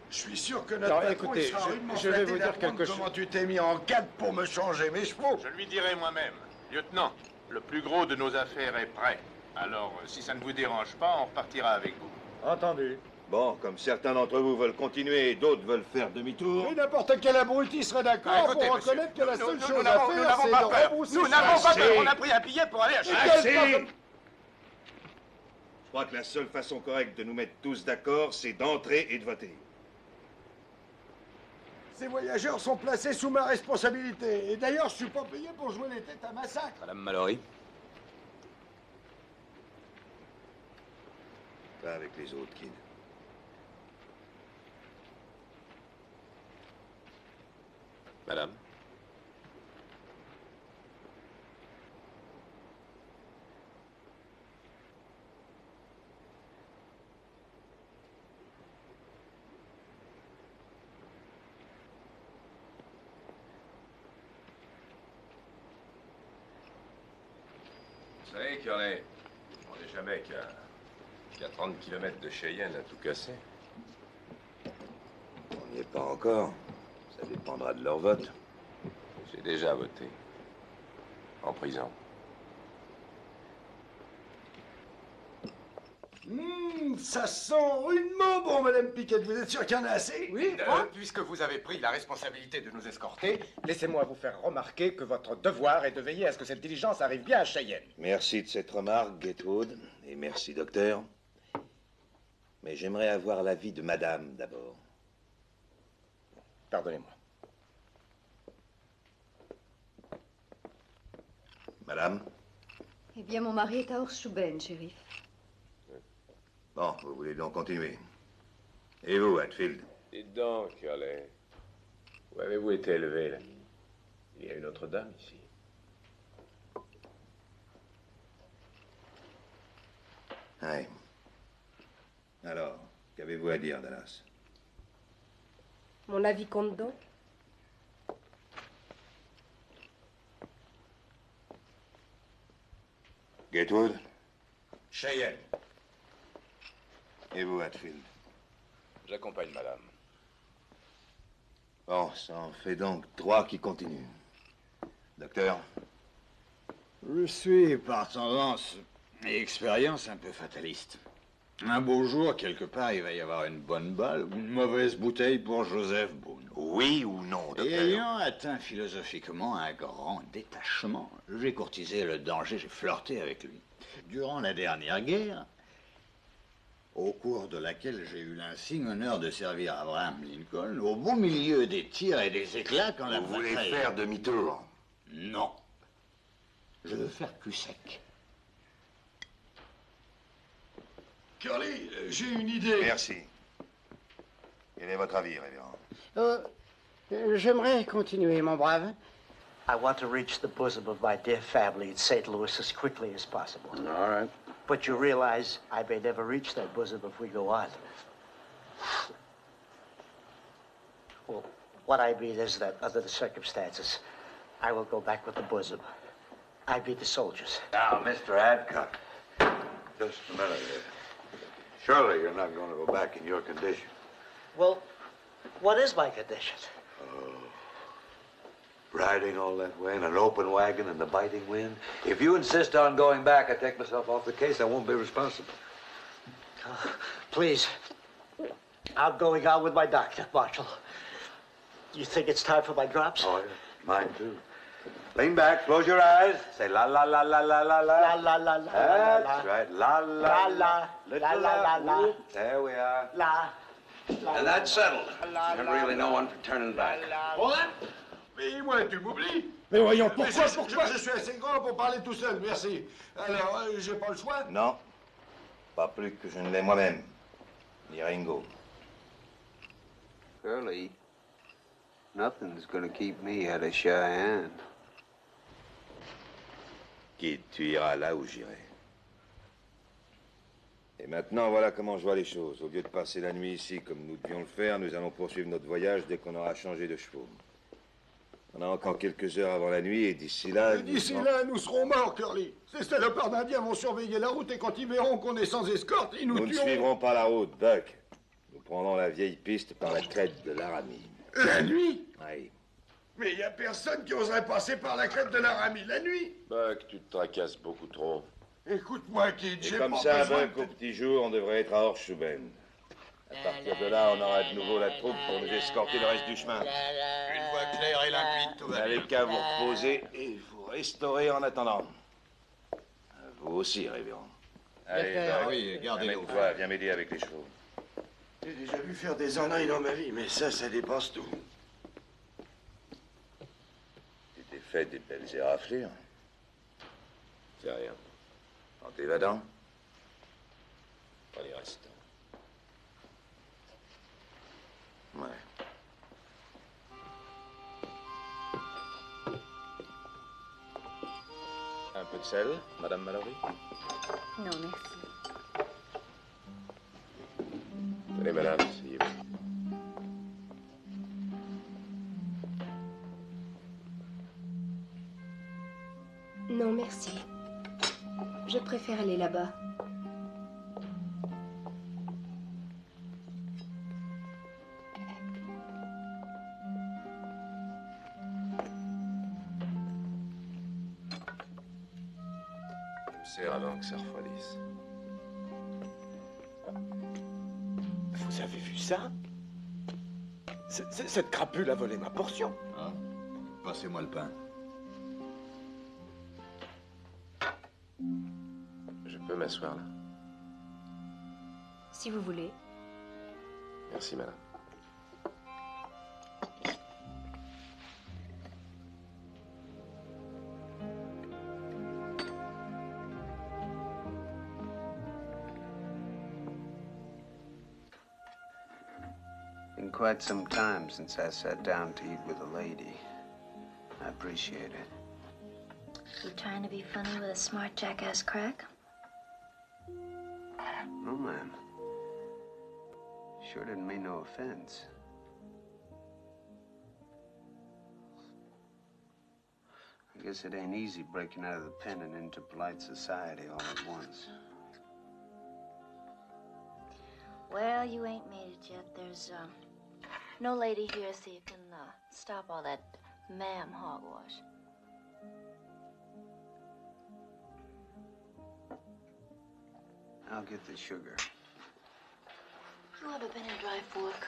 Speaker 8: je suis sûr que notre patron,
Speaker 14: écoutez,
Speaker 8: il sera rudement
Speaker 14: je vais
Speaker 8: flatté
Speaker 14: vous dire
Speaker 8: d'apprendre
Speaker 14: quelque chose.
Speaker 8: comment tu t'es mis en cadre pour me changer mes chevaux.
Speaker 19: Je lui dirai moi-même. Lieutenant, le plus gros de nos affaires est prêt. Alors, si ça ne vous dérange pas, on repartira avec vous.
Speaker 15: Entendu.
Speaker 14: Bon, comme certains d'entre vous veulent continuer et d'autres veulent faire demi-tour...
Speaker 8: Mais n'importe quel abruti serait d'accord
Speaker 14: Écoutez,
Speaker 8: pour
Speaker 14: monsieur,
Speaker 8: reconnaître que la seule
Speaker 14: nous
Speaker 8: chose à
Speaker 14: n'avons
Speaker 8: faire, c'est
Speaker 14: pas
Speaker 8: de
Speaker 14: peur.
Speaker 8: rebrousser
Speaker 14: Nous
Speaker 8: chemin.
Speaker 14: n'avons pas peur. On a pris un billet pour aller à
Speaker 8: Assez.
Speaker 14: Cheyenne. Je crois que la seule façon correcte de nous mettre tous d'accord, c'est d'entrer et de voter.
Speaker 8: Ces voyageurs sont placés sous ma responsabilité. Et d'ailleurs, je suis pas payé pour jouer les têtes à massacre.
Speaker 12: Madame Mallory.
Speaker 14: Pas avec les autres, Kid.
Speaker 12: Madame.
Speaker 5: Vous savez, Curley, on n'est jamais qu'à 30 km de Cheyenne à tout casser.
Speaker 12: On n'y est pas encore. Ça dépendra de leur vote.
Speaker 5: J'ai déjà voté. En prison.
Speaker 8: Ça sent rudement bon, Madame Piquette. Vous êtes sûr qu'il y en a assez?
Speaker 14: Oui, puisque vous avez pris la responsabilité de nous escorter, laissez-moi vous faire remarquer que votre devoir est de veiller à ce que cette diligence arrive bien à Cheyenne.
Speaker 12: Merci de cette remarque, Gatwood. Et merci, docteur. Mais j'aimerais avoir l'avis de madame d'abord.
Speaker 14: Pardonnez-moi.
Speaker 12: Madame?
Speaker 9: Eh bien, mon mari est à Horseshoeben, shérif.
Speaker 12: Bon, vous voulez donc continuer. Et vous, Hatfield?
Speaker 5: Dites donc, Curley. Où avez-vous été élevé, l'ami? Il y a une autre dame ici.
Speaker 12: Oui. Alors, qu'avez-vous à dire, Dallas?
Speaker 16: Mon avis compte donc?
Speaker 12: Gatewood?
Speaker 19: Cheyenne.
Speaker 12: Et vous, Hatfield?
Speaker 19: J'accompagne madame.
Speaker 12: Bon, ça en fait donc 3 qui continuent. Docteur?
Speaker 1: Je suis, par tendance et expérience, un peu fataliste. Un beau jour, quelque part, il va y avoir une bonne balle ou une mauvaise bouteille pour Joseph Boone.
Speaker 12: Oui ou non, docteur?
Speaker 1: Et ayant atteint philosophiquement un grand détachement, j'ai courtisé le danger, j'ai flirté avec lui. Durant la dernière guerre, au cours de laquelle j'ai eu l'insigne honneur de servir Abraham Lincoln, au beau milieu des tirs et des éclats, quand la
Speaker 12: Vous voulez
Speaker 1: bataille...
Speaker 12: faire demi-tour?
Speaker 1: Non. Je veux faire cul sec.
Speaker 8: Curly, j'ai une idée.
Speaker 12: Merci. Quel est votre avis, révérend?
Speaker 10: J'aimerais continuer, mon brave.
Speaker 20: I want to reach the bosom of my dear family in St. Louis as quickly as possible.
Speaker 8: All right.
Speaker 20: But you realize I may never reach that bosom if we go on. Well, what I mean is that under the circumstances, I will go back with the bosom. I mean the soldiers.
Speaker 12: Now, Mr. Adcock.
Speaker 8: Just a minute here. Surely you're not going to go back in your condition.
Speaker 20: Well, what is my condition?
Speaker 12: Riding all that way in an open wagon in the biting wind. If you insist on going back, I take myself off the case. I won't be responsible.
Speaker 20: Please. I'm going out with my doctor, Marshal. You think it's time for my drops?
Speaker 12: Oh, yeah. Mine, too. Lean back, close your eyes. Say la la la la la la la.
Speaker 20: La la la la.
Speaker 12: That's right. La la
Speaker 20: la la la la.
Speaker 12: There we are.
Speaker 20: La.
Speaker 8: And that's settled. There's really no one for turning back.
Speaker 2: Bon, mais moi, tu m'oublies.
Speaker 13: Mais voyons, pourquoi,
Speaker 2: Je suis assez grand pour parler tout seul, merci. Alors, j'ai pas le choix.
Speaker 12: Non. Pas plus que je ne l'ai moi-même. Ni Ringo.
Speaker 21: Curly, nothing's gonna keep me out of Cheyenne.
Speaker 12: Kid, tu iras là où j'irai. Et maintenant, voilà comment je vois les choses. Au lieu de passer la nuit ici comme nous devions le faire, nous allons poursuivre notre voyage dès qu'on aura changé de chevaux. On a encore quelques heures avant la nuit et d'ici là...
Speaker 2: D'ici là, nous serons morts, Curly. Ces salopards d'Indiens vont surveiller la route et quand ils verront qu'on est sans escorte, ils nous
Speaker 12: Nous ne
Speaker 2: tueront.
Speaker 12: suivrons pas la route, Buck. Nous prendrons la vieille piste par la crête de Laramie.
Speaker 2: La nuit?
Speaker 12: Oui.
Speaker 8: Mais il n'y a personne qui oserait passer par la crête de Laramie la nuit.
Speaker 5: Buck, tu te tracasses beaucoup trop.
Speaker 8: Écoute-moi, Kid,
Speaker 12: Et
Speaker 8: j'ai
Speaker 12: comme
Speaker 8: pas
Speaker 12: ça,
Speaker 8: besoin
Speaker 12: Buck, au petit jour, on devrait être à Horseshoeben. À partir de là, on aura de nouveau la troupe pour nous escorter le reste du chemin.
Speaker 1: Une voie claire et limpide, tout
Speaker 12: Vous
Speaker 1: va
Speaker 12: n'avez
Speaker 1: bien.
Speaker 12: qu'à vous reposer et vous restaurer en attendant. Vous aussi, révérend. Allez,
Speaker 1: Ah
Speaker 12: Buck,
Speaker 1: oui, gardez-le.
Speaker 12: amène-toi, viens m'aider avec les chevaux.
Speaker 8: J'ai déjà vu faire des âneries dans ma vie, mais ça dépasse tout.
Speaker 12: Tu t'es fait des belles éraflures.
Speaker 5: C'est rien.
Speaker 12: En t'évadant?
Speaker 5: Pas les restants.
Speaker 12: Ouais.
Speaker 5: Un peu de sel, Madame Mallory?
Speaker 9: Non, merci.
Speaker 5: Tenez, madame, asseyez-vous.
Speaker 16: Non, merci. Je préfère aller là-bas.
Speaker 5: Je me sers avant que ça refroidisse.
Speaker 14: Vous avez vu ça? Cette crapule a volé ma portion.
Speaker 1: Hein? Passez-moi le pain.
Speaker 5: Je peux m'asseoir là?
Speaker 9: Si vous voulez.
Speaker 5: Merci, madame.
Speaker 21: Been quite some time since I sat down to eat with a lady. I appreciate it.
Speaker 7: You trying to be funny with a smart jackass crack?
Speaker 21: No, ma'am. Sure didn't mean no offense. I guess it ain't easy breaking out of the pen and into polite society all at once.
Speaker 7: Well, you ain't made it yet. There's, no lady here, so you can, stop all that ma'am hogwash.
Speaker 21: I'll get the sugar.
Speaker 7: You ever been in Dry Fork?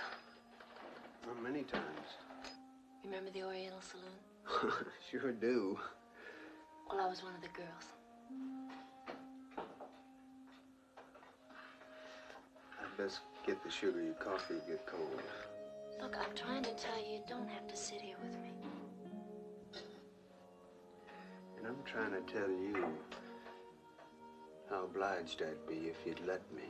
Speaker 21: Not many times.
Speaker 7: Remember the Oriental Saloon?
Speaker 21: Sure do.
Speaker 7: Well, I was one of the girls.
Speaker 21: I'd best get the sugar. Your coffee will get cold.
Speaker 7: Look, I'm trying to tell you, you don't have to sit here with me.
Speaker 21: And I'm trying to tell you how obliged I'd be if you'd let me.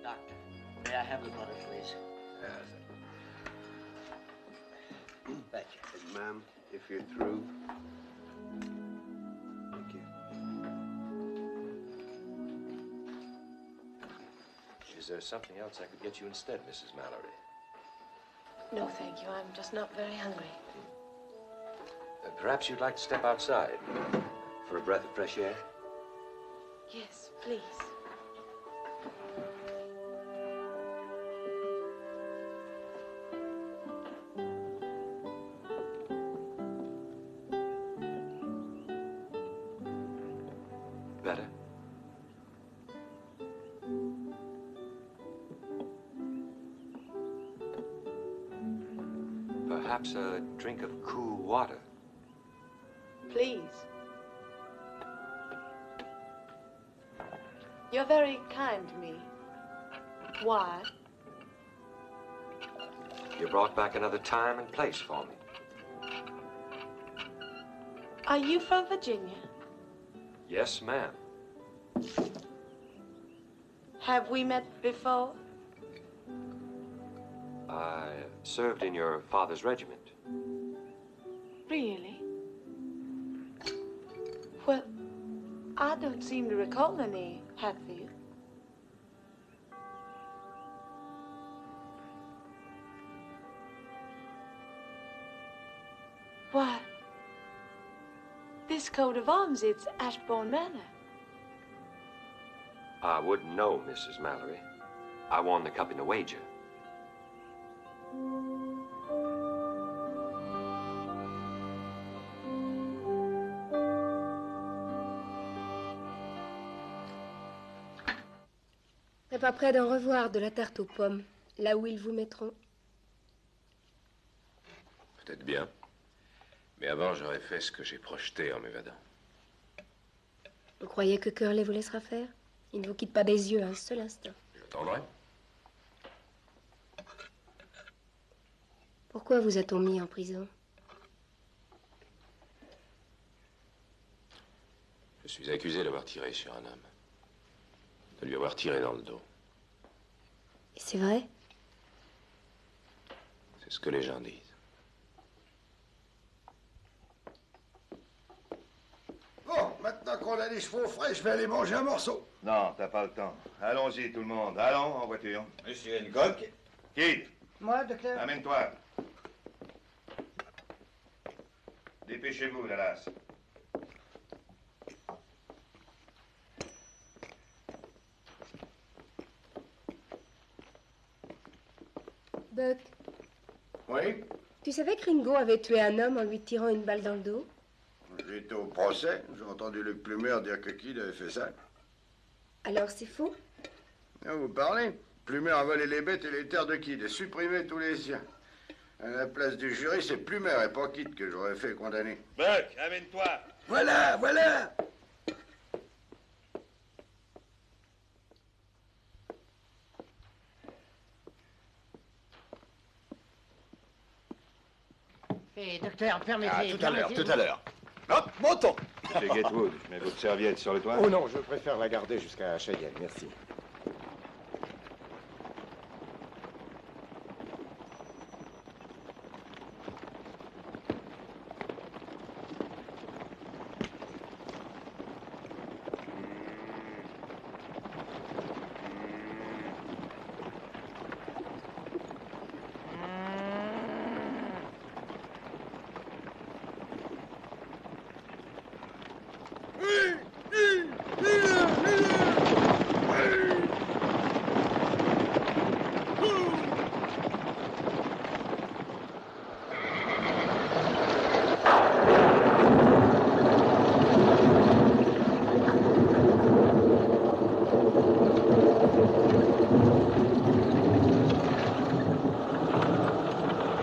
Speaker 20: Doctor, may I have the butter, please?
Speaker 21: Thank you. And, ma'am, if you're through. Thank you.
Speaker 17: Is there something else I could get you instead, Mrs. Mallory?
Speaker 16: No, thank you. I'm just not very hungry.
Speaker 17: Perhaps you'd like to step outside for a breath of fresh air?
Speaker 16: Yes, please.
Speaker 17: Better? Perhaps a drink of cool water.
Speaker 16: Please. You're very kind to me. Why?
Speaker 17: You brought back another time and place for me.
Speaker 16: Are you from Virginia?
Speaker 17: Yes, ma'am.
Speaker 16: Have we met before?
Speaker 17: I served in your father's regiment.
Speaker 16: Really? Well, I don't seem to recall any Hatfield. Why, this coat of arms, it's Ashbourne Manor.
Speaker 17: I wouldn't know, Mrs. Mallory. I won the cup in a wager.
Speaker 16: T'es pas près d'en revoir de la tarte aux pommes, là où ils vous mettront?
Speaker 5: Peut-être bien. Mais avant, j'aurais fait ce que j'ai projeté en m'évadant.
Speaker 16: Vous croyez que Curley vous laissera faire? Il ne vous quitte pas des yeux un seul instant.
Speaker 5: J'attendrai.
Speaker 16: Pourquoi vous a-t-on mis en prison?
Speaker 5: Je suis accusé d'avoir tiré sur un homme. De lui avoir tiré dans le dos.
Speaker 16: Et c'est vrai?
Speaker 5: C'est ce que les gens disent.
Speaker 8: Bon, maintenant qu'on a les chevaux frais, je vais aller manger un morceau.
Speaker 19: Non, t'as pas le temps. Allons-y, tout le monde. Allons, en voiture.
Speaker 1: Monsieur Hancock?
Speaker 19: Kid,
Speaker 10: Moi, docteur?
Speaker 19: amène-toi. Dépêchez-vous, Dallas.
Speaker 16: Buck,
Speaker 8: Oui?
Speaker 16: tu savais que Ringo avait tué un homme en lui tirant une balle dans le dos?
Speaker 8: J'étais au procès. J'ai entendu Luc Plumer dire que Kidd avait fait ça.
Speaker 16: Alors c'est faux?
Speaker 8: Ah, vous parlez? Plumer a volé les bêtes et les terres de Kidd et supprimé tous les siens. À la place du jury, c'est Plumer et pas Kid que j'aurais fait condamner.
Speaker 2: Buck, amène-toi.
Speaker 8: Voilà, voilà.
Speaker 10: Et docteur, permettez...
Speaker 15: Ah, tout à l'heure,
Speaker 10: permettez-
Speaker 15: tout à l'heure. Hop, montons.
Speaker 17: Monsieur Gatewood, je mets votre serviette sur le toit.
Speaker 14: Oh non, je préfère la garder jusqu'à Cheyenne, merci.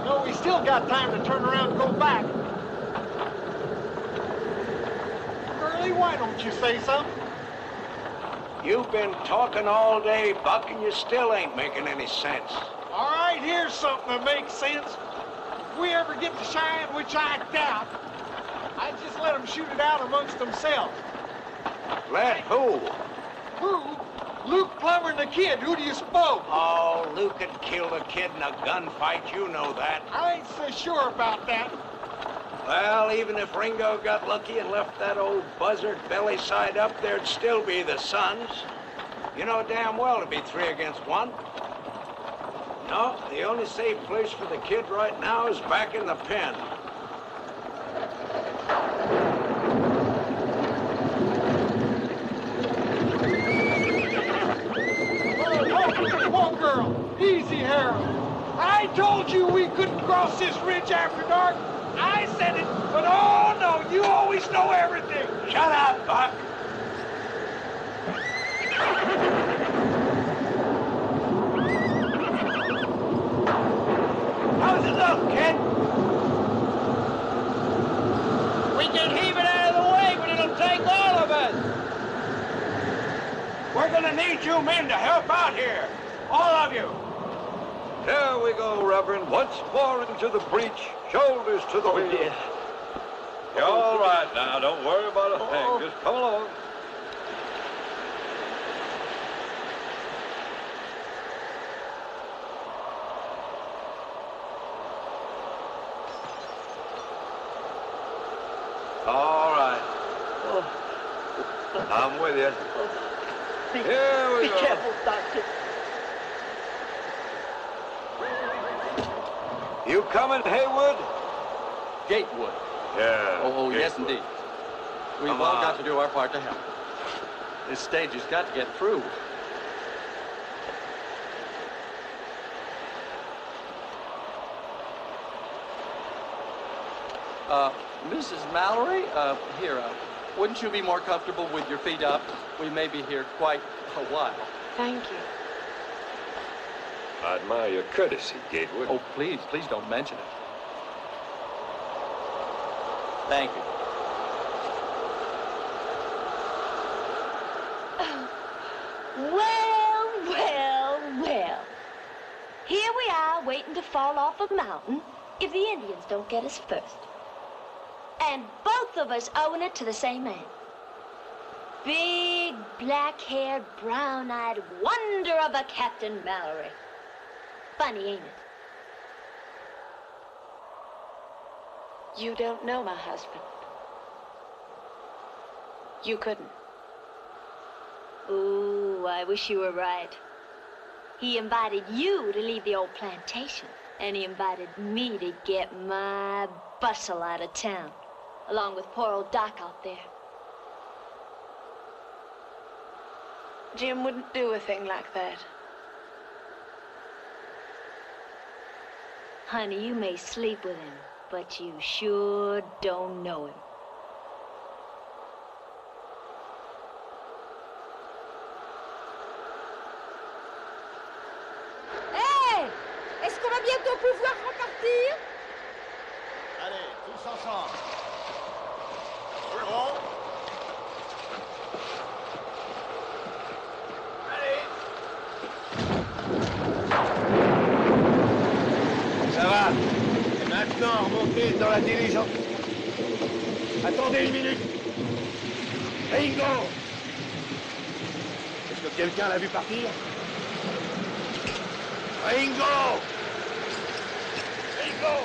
Speaker 11: No, we still got time to turn around and go back. Curly, why don't you say something?
Speaker 21: You've been talking all day, Buck, and you still ain't making any sense.
Speaker 11: All right, here's something that makes sense. If we ever get to Cheyenne, which I doubt, I'd just let them shoot it out amongst themselves.
Speaker 21: Let who?
Speaker 11: Who? Luke Plummer and the kid. Who do you suppose?
Speaker 21: Oh, Luke had killed a kid in a gunfight. You know that.
Speaker 11: I ain't so sure about that.
Speaker 21: Well, even if Ringo got lucky and left that old buzzard belly side up, there'd still be the Sons. You know damn well to be 3 against 1. No, the only safe place for the kid right now is back in the pen.
Speaker 11: Whoa, girl. Easy, Harold. I told you we couldn't cross this ridge after dark. I said it, but oh no, you always know everything.
Speaker 21: Shut up, Buck. How's it look, kid?
Speaker 2: We can heave it out of the way, but it'll take all of us.
Speaker 21: We're gonna need you men to help out here. All of you.
Speaker 22: There we go, Reverend. Once more into the breach, shoulders to the wheel. You're all right now. Don't worry about a thing. Just come along. All right. I'm with you. Here we
Speaker 2: Be
Speaker 21: go.
Speaker 2: careful, Doctor.
Speaker 22: You coming, Haywood?
Speaker 23: Gatewood.
Speaker 22: Yeah.
Speaker 23: Oh, yes,
Speaker 22: Gatewood.
Speaker 23: indeed. We've
Speaker 22: Come
Speaker 23: all
Speaker 22: on.
Speaker 23: got to do our part to help. This stage has got to get through. Mrs. Mallory, here, wouldn't you be more comfortable with your feet up? We may be here quite a while.
Speaker 9: Thank you.
Speaker 22: I admire your courtesy, Gatewood.
Speaker 23: Oh, please, please don't mention it. Thank you.
Speaker 7: Well, well, well. Here we are waiting to fall off a mountain if the Indians don't get us first. And both of us owing it to the same man. Big, black-haired, brown-eyed wonder of a Captain Mallory. Funny, ain't it?
Speaker 9: You don't know my husband. You couldn't.
Speaker 7: Ooh, I wish you were right. He invited you to leave the old plantation, and he invited me to get my bustle out of town, along with poor old Doc out there.
Speaker 9: Jim wouldn't do a thing like that.
Speaker 7: Honey, you may sleep with him, but you sure don't know him.
Speaker 3: Hey!
Speaker 16: Est-ce qu'on va bientôt pouvoir repartir?
Speaker 2: Allez, tous ensemble. Bon.
Speaker 22: Ça va. Et maintenant, remontez dans la diligence. Attendez une minute. Ringo! Est-ce que quelqu'un l'a vu partir? Ringo! Ringo!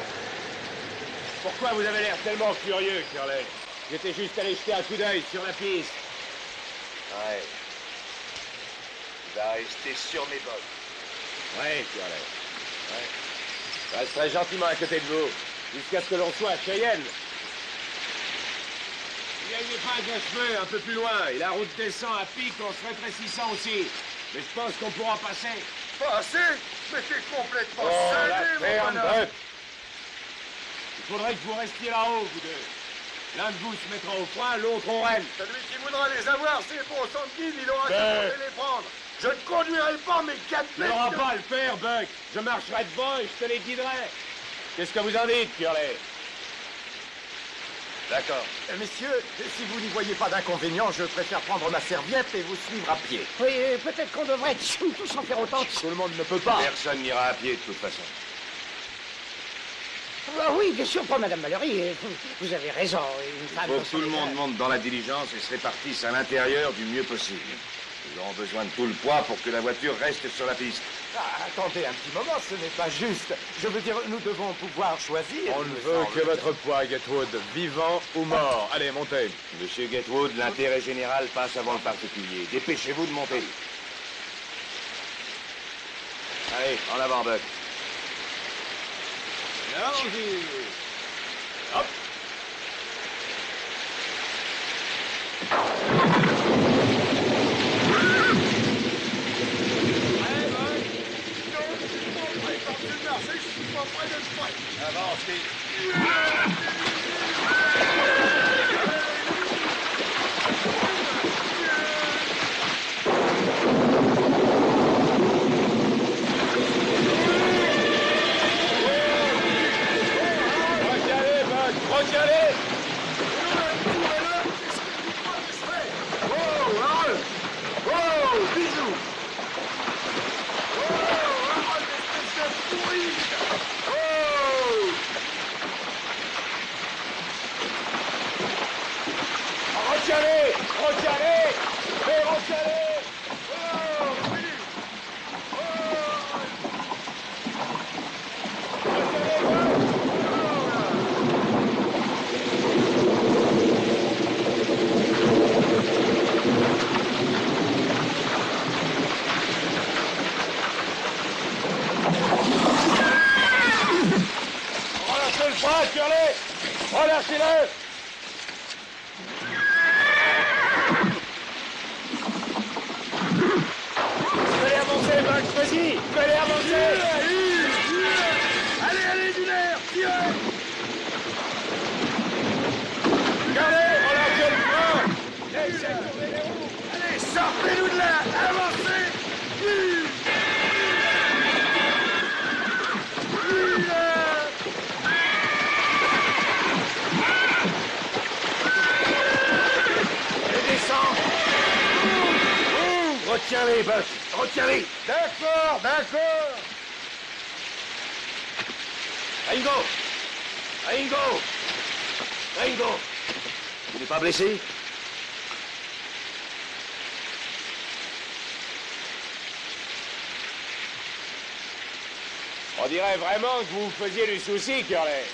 Speaker 22: Pourquoi vous avez l'air tellement furieux, Curley? J'étais juste allé jeter un coup d'œil sur la piste.
Speaker 12: Ouais. Il va rester sur mes bottes.
Speaker 22: Ouais, Curley. Ouais. Je resterai gentiment à côté de vous, jusqu'à ce que l'on soit à Cheyenne. Il y a une épingle à cheveux un peu plus loin, et la route descend à pic en se rétrécissant aussi. Mais je pense qu'on pourra passer.
Speaker 2: Passer? Mais t'es complètement
Speaker 22: Oh, la
Speaker 2: cinglé, mon
Speaker 22: ferme,
Speaker 2: bonhomme.
Speaker 22: Buck. Il faudrait que vous restiez là-haut, vous deux. L'un de vous se mettra au frein, l'autre au rêne.
Speaker 2: Celui qui voudra les avoir, c'est bon sang de guide, il aura
Speaker 22: Ben.
Speaker 2: qu'à monter les prendre. Je ne conduirai pas mes 4
Speaker 22: Tu
Speaker 2: mètres
Speaker 22: n'auras
Speaker 2: de...
Speaker 22: pas à le faire, Buck. Je marcherai devant et je te les guiderai. Qu'est-ce que vous en dites, Curley?
Speaker 12: D'accord.
Speaker 14: Messieurs, si vous n'y voyez pas d'inconvénient, je préfère prendre ma serviette et vous suivre à pied.
Speaker 10: Oui, peut-être qu'on devrait tous en faire autant.
Speaker 22: Tout le monde ne peut pas.
Speaker 12: Personne n'ira à pied de toute façon.
Speaker 10: Ah oui, bien sûr, pas Madame Mallory. Vous avez raison. Une
Speaker 12: Il
Speaker 10: femme
Speaker 12: faut
Speaker 10: dans
Speaker 12: que
Speaker 10: son
Speaker 12: tout le
Speaker 10: état.
Speaker 12: monde monte dans la diligence et se répartisse à l'intérieur du mieux possible. Nous aurons besoin de tout le poids pour que la voiture reste sur la piste.
Speaker 14: Ah, attendez un petit moment, ce n'est pas juste. Je veux dire, nous devons pouvoir choisir.
Speaker 22: On ne veut que votre poids, Getwood, vivant ou mort. Allez, montez.
Speaker 12: Monsieur Getwood, l'intérêt général passe avant le particulier. Dépêchez-vous de monter. Allez, en avant, Buck.
Speaker 22: Allons-y. Hop.
Speaker 2: Avance,
Speaker 22: Recalez, Buck, recalez.
Speaker 2: bisous.
Speaker 22: Recalez, recalez, et recalez. Relâchez le frein, Curley. Relâchez-le. Fais-les avancer, Buck, vas-y. Fais-les avancer.
Speaker 2: Allez, allez, du l'air, tirez.
Speaker 22: Curley, relâchez le frein.
Speaker 2: Laissez tourner les roues. Allez, sortez-nous de là. Avancez.
Speaker 22: Et descends. Retiens-les, Buck. Retiens-les.
Speaker 2: D'accord, d'accord.
Speaker 22: Ringo. Ringo. Ringo.
Speaker 12: Tu n'es pas blessé?
Speaker 22: On dirait vraiment que vous vous faisiez du souci, Curley.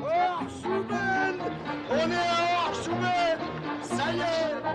Speaker 2: Orchouben! On est à Orchouben! Ça y est!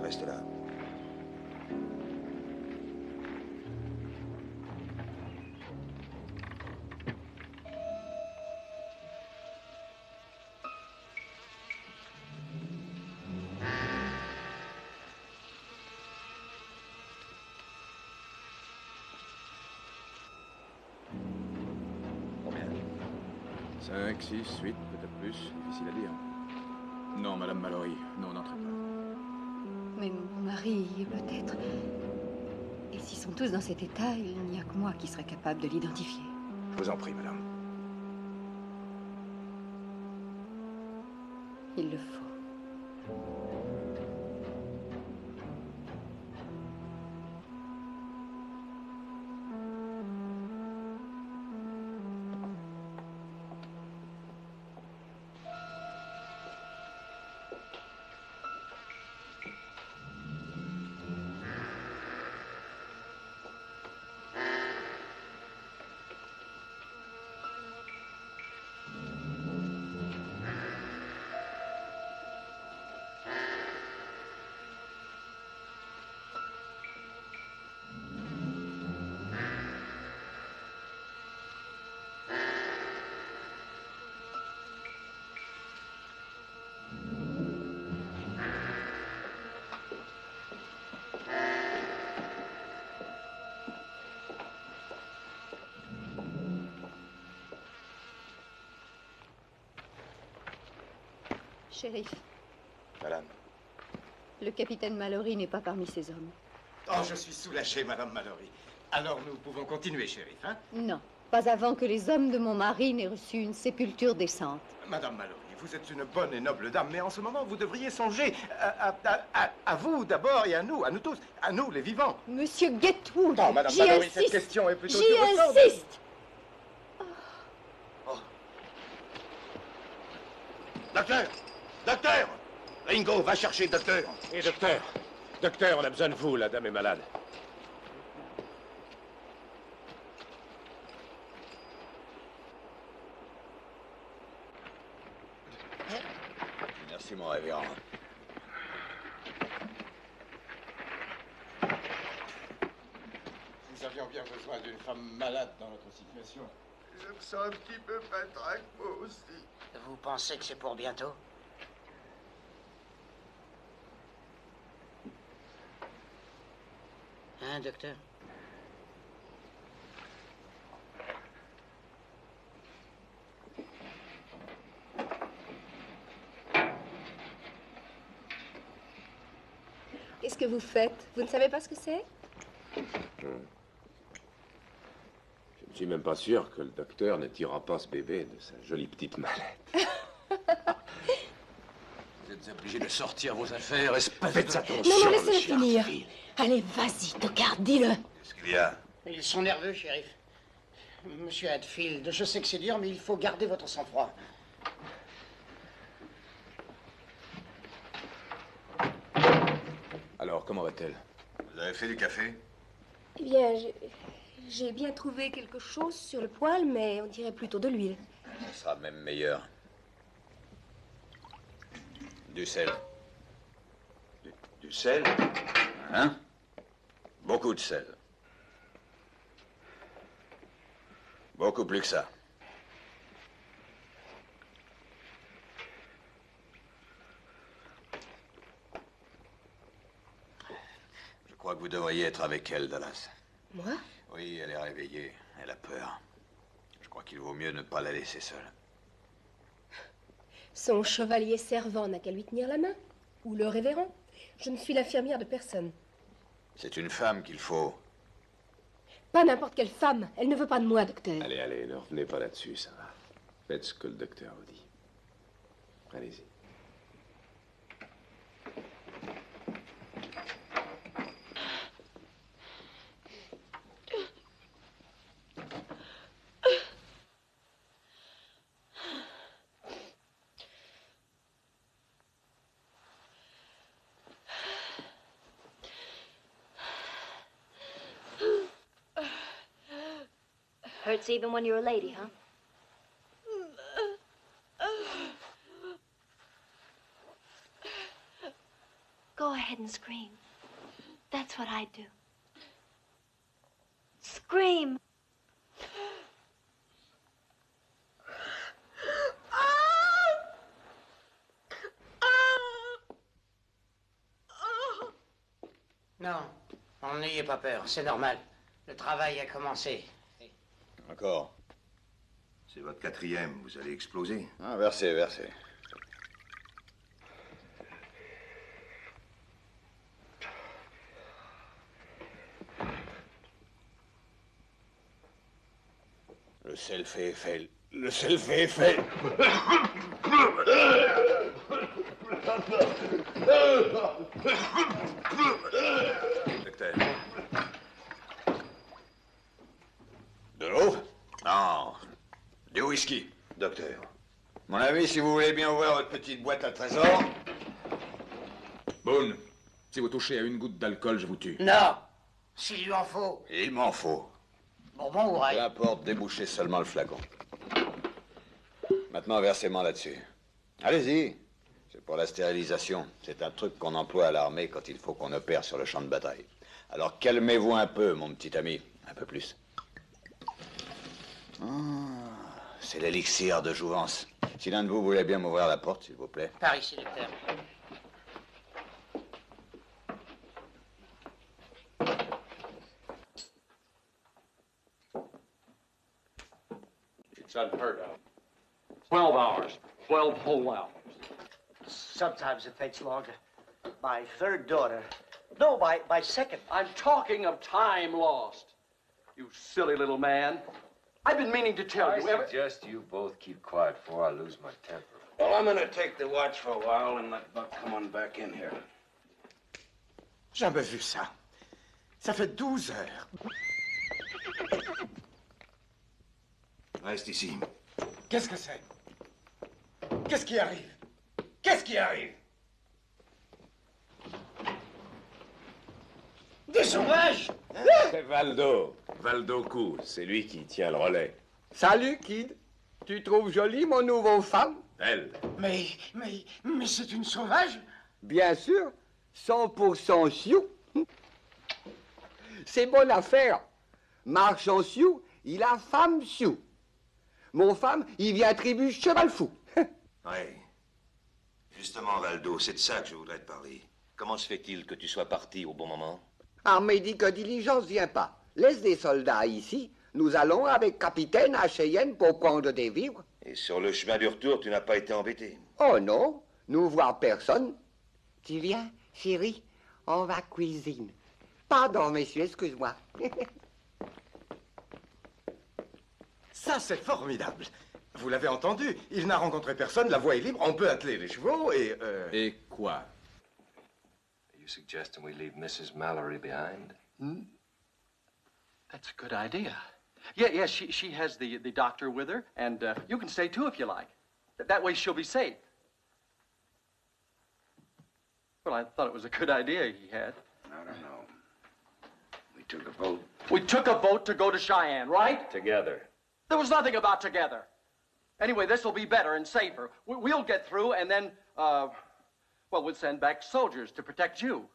Speaker 12: reste là.
Speaker 17: Combien?
Speaker 4: 5, 6, 8, peut-être plus. Difficile à dire. Non, Madame Mallory, non, n'entrez pas.
Speaker 9: Mais mon mari, peut-être. Et s'ils sont tous dans cet état, il n'y a que moi qui serais capable de l'identifier.
Speaker 4: Je vous en prie, madame.
Speaker 9: Il le faut. Shérif,
Speaker 17: Madame.
Speaker 9: le capitaine Mallory n'est pas parmi ces hommes.
Speaker 14: Oh, je suis soulagé, Madame Mallory. Alors nous pouvons continuer, shérif, hein?
Speaker 9: Non, pas avant que les hommes de mon mari n'aient reçu une sépulture décente.
Speaker 14: Madame Mallory, vous êtes une bonne et noble dame, mais en ce moment, vous devriez songer à vous d'abord et à nous tous, à nous, les vivants.
Speaker 9: Monsieur Getwood,
Speaker 14: Oh, Madame Mallory, cette question est plutôt
Speaker 9: J'y
Speaker 14: du ressort de-
Speaker 9: insiste.
Speaker 2: Docteur! Docteur! Ringo, va chercher le docteur.
Speaker 5: Et docteur? Docteur, on a besoin de vous, la dame est malade.
Speaker 1: Merci, mon révérend.
Speaker 14: Nous avions bien besoin d'une femme malade dans notre situation.
Speaker 8: Je me sens un petit peu patraque, moi aussi.
Speaker 10: Vous pensez que c'est pour bientôt? Hein, docteur?
Speaker 16: Qu'est-ce que vous faites? Vous ne savez pas ce que c'est?
Speaker 5: Je ne suis même pas sûr que le docteur ne tirera pas ce bébé de sa jolie petite mallette.
Speaker 2: Vous êtes obligé de sortir vos affaires, espèce
Speaker 5: Faites
Speaker 2: de...
Speaker 5: attention,
Speaker 16: Non, non, laissez-le
Speaker 5: monsieur
Speaker 16: finir.
Speaker 5: Harfield.
Speaker 16: Allez, vas-y, Tocard, dis-le.
Speaker 2: Qu'est-ce qu'il y a?
Speaker 10: Ils sont nerveux, shérif. Monsieur Hadfield, je sais que c'est dur, mais il faut garder votre sang-froid.
Speaker 4: Alors, comment va-t-elle?
Speaker 2: Vous avez fait du café?
Speaker 16: Eh bien, j'ai bien trouvé quelque chose sur le poêle, mais on dirait plutôt de l'huile.
Speaker 1: Ça sera même meilleur. Du sel.
Speaker 12: Du sel?
Speaker 1: Hein? Beaucoup de sel. Beaucoup plus que ça. Je crois que vous devriez être avec elle, Dallas.
Speaker 16: Moi?
Speaker 1: Oui, elle est réveillée. Elle a peur. Je crois qu'il vaut mieux ne pas la laisser seule.
Speaker 16: Son chevalier servant n'a qu'à lui tenir la main. Ou le révérend. Je ne suis l'infirmière de personne.
Speaker 1: C'est une femme qu'il faut.
Speaker 16: Pas n'importe quelle femme. Elle ne veut pas de moi, docteur.
Speaker 5: Allez, allez, ne revenez pas là-dessus, ça va. Faites ce que le docteur vous dit. Allez-y.
Speaker 7: Hurts even when you're a lady, huh? Go ahead ahead and scream. That's what I'd do. Scream.
Speaker 10: Non, n'ayez pas peur, c'est normal. Le travail a commencé.
Speaker 1: Encore.
Speaker 12: C'est votre 4e, vous allez exploser.
Speaker 1: Ah, versez, versez. Le selfie est fait. Le selfie est fait.
Speaker 12: Docteur.
Speaker 1: De l'eau? Non. Du whisky.
Speaker 12: Docteur.
Speaker 1: Mon ami, si vous voulez bien ouvrir votre petite boîte à trésor.
Speaker 4: Boone, si vous touchez à une goutte d'alcool, je vous tue.
Speaker 10: Non, s'il lui en faut.
Speaker 1: Il m'en faut.
Speaker 10: Bourbon ou rail?
Speaker 1: Peu importe, débouchez seulement le flacon. Maintenant, versez-moi là-dessus. Allez-y. C'est pour la stérilisation. C'est un truc qu'on emploie à l'armée quand il faut qu'on opère sur le champ de bataille. Alors calmez-vous un peu, mon petit ami. Un peu plus. C'est l'élixir de jouvence. Si l'un de vous voulait bien m'ouvrir la porte, s'il vous plaît.
Speaker 10: Par ici, docteur.
Speaker 23: It's unheard of. 12 hours. 12 whole hours.
Speaker 20: Sometimes it takes longer. My third daughter. No, my second.
Speaker 23: I'm talking of time lost. You silly little man. I've been meaning to tell you.
Speaker 5: I suggest you both keep quiet before I lose my temper.
Speaker 21: Well, I'm gonna take the watch for a while and let Buck come on back in here.
Speaker 14: Jamais vu ça. Ça fait 12 heures.
Speaker 12: Reste ici.
Speaker 14: Qu'est-ce que c'est? Qu'est-ce qui arrive? Qu'est-ce qui arrive?
Speaker 10: Des sauvages!
Speaker 12: C'est Valdo. Valdo Cou, c'est lui qui tient le relais.
Speaker 6: Salut, Kid. Tu trouves jolie mon nouveau femme?
Speaker 12: Elle.
Speaker 10: Mais c'est une sauvage?
Speaker 6: Bien sûr. 100% Sioux. C'est bonne affaire. Marchand Sioux, il a femme Sioux. Mon femme, il vient tribu cheval fou.
Speaker 12: Oui. Justement, Valdo, c'est de ça que je voudrais te parler. Comment se fait-il que tu sois parti au bon moment?
Speaker 6: Armée dit que diligence vient pas. Laisse des soldats ici. Nous allons avec capitaine à Cheyenne pour prendre des vivres.
Speaker 12: Et sur le chemin du retour, tu n'as pas été embêté?
Speaker 6: Oh non, nous voir personne. Tu viens, chérie, on va cuisine. Pardon, messieurs, excuse-moi.
Speaker 14: Ça, c'est formidable. Vous l'avez entendu, il n'a rencontré personne, la voie est libre, on peut atteler les chevaux et...
Speaker 4: Et quoi?
Speaker 5: Are you suggesting we leave Mrs. Mallory behind?
Speaker 23: That's a good idea. Yeah, she has the doctor with her, and you can stay too if you like. That way she'll be safe. Well, I thought it was a good idea he had.
Speaker 21: I don't know. We took a vote.
Speaker 23: We took a vote to go to Cheyenne, right?
Speaker 5: Together.
Speaker 23: There was nothing about together. Anyway, this will be better and safer. We'll get through, and then, well, we'll send back soldiers to protect you.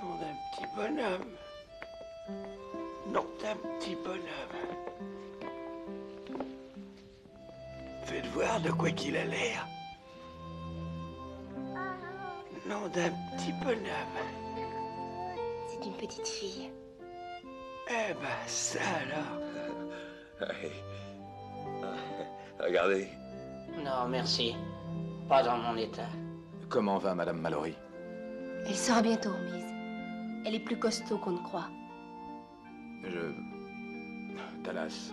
Speaker 8: Nom d'un petit bonhomme. Nom d'un petit bonhomme. Faites voir de quoi qu'il a l'air. Nom d'un petit bonhomme.
Speaker 7: C'est une petite fille.
Speaker 8: Eh ben, ça alors.
Speaker 12: Regardez.
Speaker 10: Non, merci. Pas dans mon état.
Speaker 4: Comment va Madame Mallory?
Speaker 16: Elle sera bientôt remise. Elle est plus costaud qu'on ne croit.
Speaker 4: Dallas.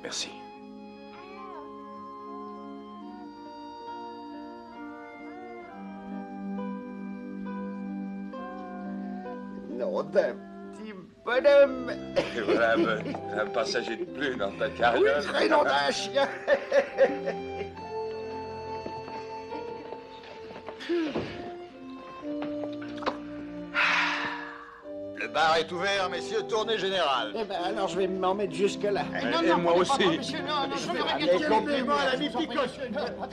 Speaker 4: Merci.
Speaker 6: Nom d'un petit bonhomme.
Speaker 12: Voilà un passager de plus dans ta carrière.
Speaker 6: Oui, très nom d'un chien.
Speaker 1: Le bar est ouvert, messieurs, tournée générale.
Speaker 10: Eh ben, alors je vais m'en mettre jusque-là.
Speaker 2: Non, non, moi aussi. Monsieur, non, non, je voudrais
Speaker 10: Allez,
Speaker 2: bien
Speaker 10: compliment à l'ami
Speaker 2: Picot.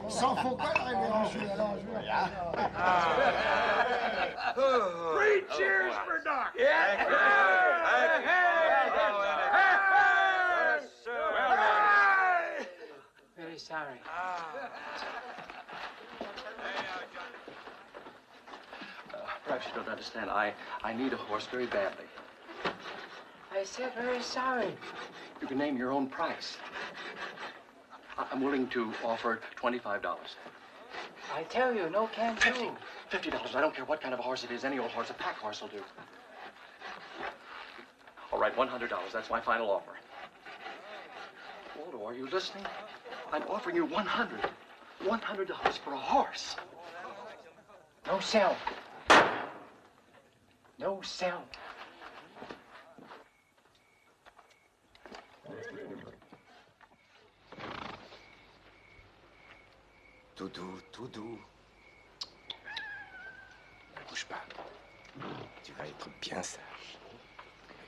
Speaker 10: Sans faux col, révérend.
Speaker 11: Three cheers for Doc.
Speaker 23: Very sorry. Perhaps you don't understand. I need a horse very badly. I said very sorry. You can name your own price. I'm willing to offer $25. I tell you, no can do. $50. I don't care what kind of a horse it is. Any old horse, a pack horse will do. All right, $100. That's my final offer. Waldo, are you listening? I'm offering you $100 for a horse.
Speaker 10: No sell. No sell.
Speaker 14: Tout doux, tout doux. Ne bouge pas. Tu vas être bien sage.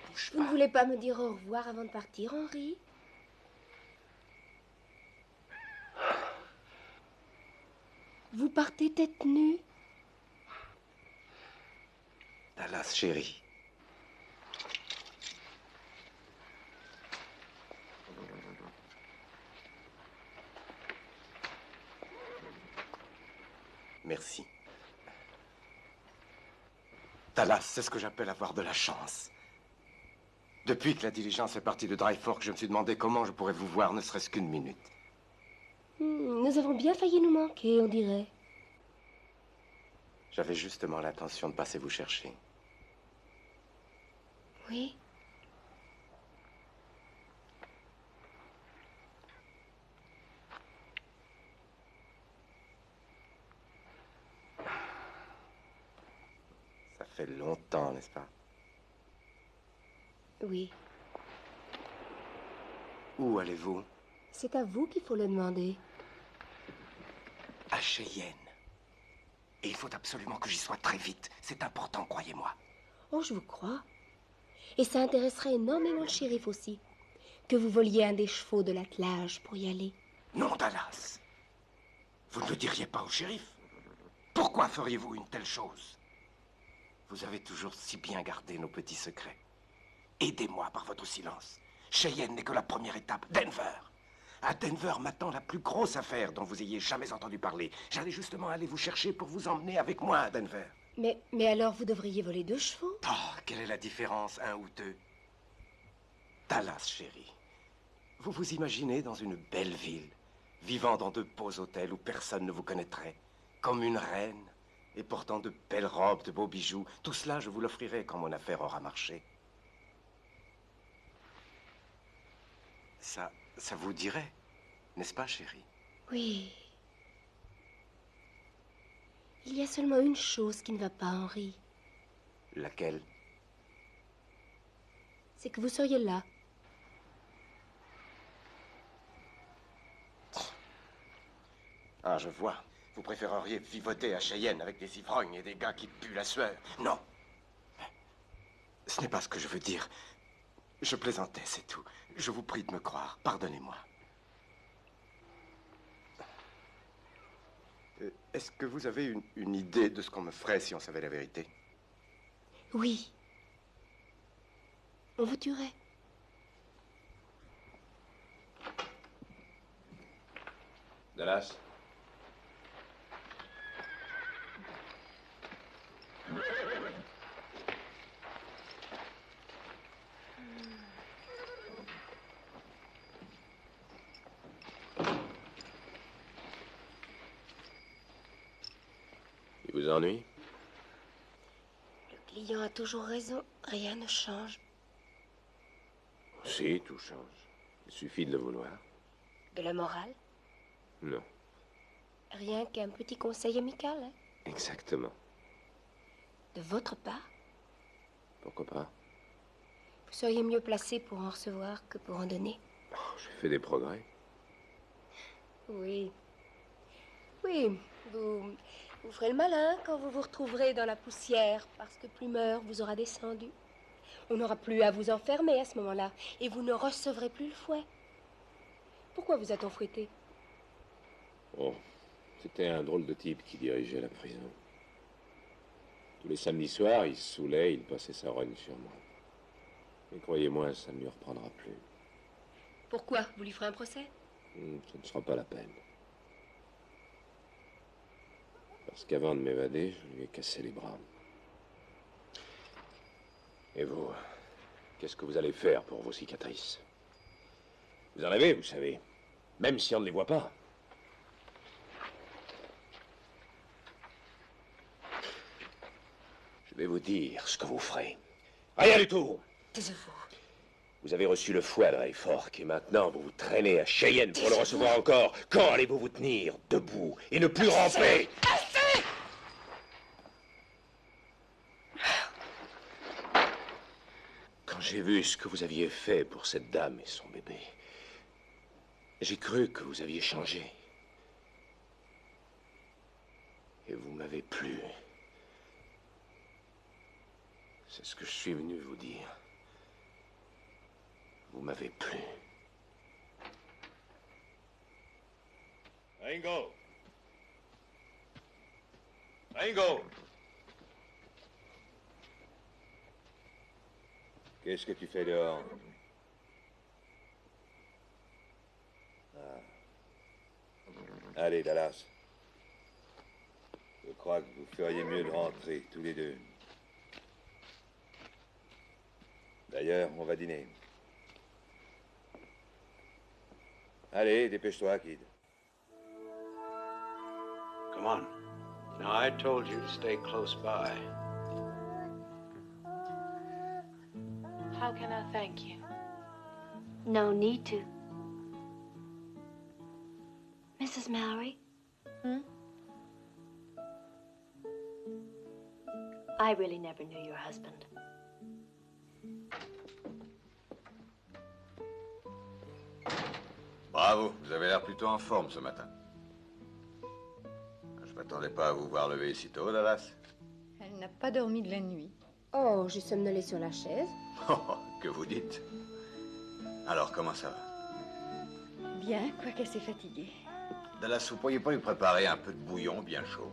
Speaker 14: Ne bouge
Speaker 16: Vous ne voulez pas me dire au revoir avant de partir, Henri? Vous partez tête nue?
Speaker 14: Dallas, chérie. Merci. Dallas, c'est ce que j'appelle avoir de la chance. Depuis que la diligence est partie de Dry Fork, je me suis demandé comment je pourrais vous voir, ne serait-ce qu'une minute.
Speaker 16: Nous avons bien failli nous manquer, on dirait.
Speaker 14: J'avais justement l'intention de passer vous chercher.
Speaker 16: Oui.
Speaker 14: Ça fait longtemps, n'est-ce pas?
Speaker 16: Oui.
Speaker 14: Où allez-vous?
Speaker 16: C'est à vous qu'il faut le demander.
Speaker 14: À Cheyenne. Et il faut absolument que j'y sois très vite. C'est important, croyez-moi.
Speaker 16: Oh, je vous crois. Et ça intéresserait énormément le shérif aussi. Que vous voliez un des chevaux de l'attelage pour y aller.
Speaker 14: Non, Dallas. Vous ne le diriez pas au shérif. Pourquoi feriez-vous une telle chose? Vous avez toujours si bien gardé nos petits secrets. Aidez-moi par votre silence. Cheyenne n'est que la première étape. Denver. À Denver m'attend la plus grosse affaire dont vous ayez jamais entendu parler. J'allais justement aller vous chercher pour vous emmener avec moi à Denver.
Speaker 16: Mais alors vous devriez voler 2 chevaux?
Speaker 14: Oh, quelle est la différence, un ou deux? Dallas, chérie. Vous vous imaginez dans une belle ville, vivant dans de beaux hôtels où personne ne vous connaîtrait, comme une reine, et portant de belles robes, de beaux bijoux. Tout cela, je vous l'offrirai quand mon affaire aura marché. Ça vous dirait, n'est-ce pas, chérie?
Speaker 16: Oui. Il y a seulement une chose qui ne va pas, Henri.
Speaker 14: Laquelle?
Speaker 16: C'est que vous seriez là.
Speaker 14: Ah, je vois. Vous préféreriez vivoter à Cheyenne avec des ivrognes et des gars qui puent la sueur. Non. Ce n'est pas ce que je veux dire. Je plaisantais, c'est tout. Je vous prie de me croire. Pardonnez-moi. Est-ce que vous avez une idée de ce qu'on me ferait si on savait la vérité?
Speaker 16: Oui. On vous tuerait.
Speaker 1: Dallas?
Speaker 5: Il vous ennuie?
Speaker 16: Le client a toujours raison. Rien ne change.
Speaker 5: Si, tout change. Il suffit de le vouloir.
Speaker 16: De la morale?
Speaker 5: Non,
Speaker 16: Rien qu'un petit conseil amical, hein?
Speaker 5: exactement.
Speaker 16: De votre part?
Speaker 5: Pourquoi pas?
Speaker 16: Vous seriez mieux placé pour en recevoir que pour en donner.
Speaker 5: J'ai fait des progrès.
Speaker 16: Oui. Oui, vous Vous ferez le malin quand vous vous retrouverez dans la poussière, parce que Plumeur vous aura descendu. On n'aura plus à vous enfermer à ce moment-là, et vous ne recevrez plus le fouet. Pourquoi vous a-t-on fouetté?
Speaker 5: Oh, c'était un drôle de type qui dirigeait la prison. Tous les samedis soirs, il se saoulait, il passait sa rogne sur moi. Mais croyez-moi, ça ne lui reprendra plus.
Speaker 16: Pourquoi? Vous lui ferez un procès?
Speaker 5: Ce ne sera pas la peine. Parce qu'avant de m'évader, je lui ai cassé les bras. Et vous, qu'est-ce que vous allez faire pour vos cicatrices? Vous en avez, vous savez, même si on ne les voit pas. Je vais vous dire ce que vous ferez. Rien du tout.
Speaker 16: Taisez-vous.
Speaker 5: Vous avez reçu le fouet à Dreyfort et maintenant vous vous traînez à Cheyenne pour le recevoir encore. Quand allez-vous vous tenir debout et ne plus ramper?
Speaker 16: Assez!
Speaker 5: Quand j'ai vu ce que vous aviez fait pour cette dame et son bébé, j'ai cru que vous aviez changé. Et vous m'avez plu. C'est ce que je suis venu vous dire. Vous m'avez plu.
Speaker 22: Ringo! Ringo! Qu'est-ce que tu fais dehors? Allez, Dallas. Je crois que vous feriez mieux de rentrer, tous les deux. D'ailleurs, on va dîner. Allez, dépêche-toi, kid.
Speaker 21: Come on. Now, I told you to stay close by.
Speaker 7: How can I thank you? No need to. Mrs. Mallory? I really never knew your husband.
Speaker 1: Bravo, vous avez l'air plutôt en forme ce matin. Je m'attendais pas à vous voir lever si tôt, Dallas.
Speaker 9: Elle n'a pas dormi de la nuit.
Speaker 16: Oh, j'ai somnolé sur la chaise.
Speaker 1: Oh, que vous dites? Alors, comment ça va?
Speaker 9: Bien, quoique assez fatiguée.
Speaker 1: Dallas, vous pourriez pas lui préparer un peu de bouillon bien chaud?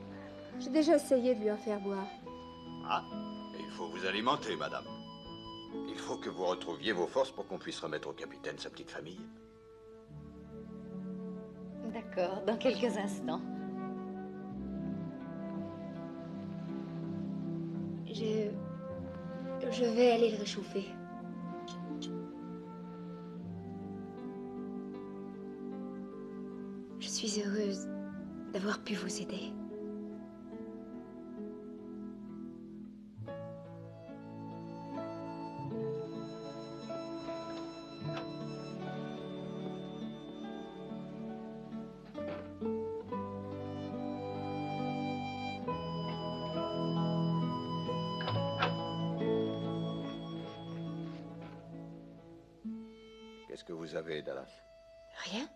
Speaker 16: J'ai déjà essayé de lui en faire boire.
Speaker 1: Ah, et il faut vous alimenter, madame. Il faut que vous retrouviez vos forces pour qu'on puisse remettre au capitaine sa petite famille.
Speaker 9: D'accord, dans quelques instants.
Speaker 16: Je vais aller le réchauffer. Je suis heureuse d'avoir pu vous aider.
Speaker 1: Qu'est-ce que vous avez, Dallas?
Speaker 16: Rien.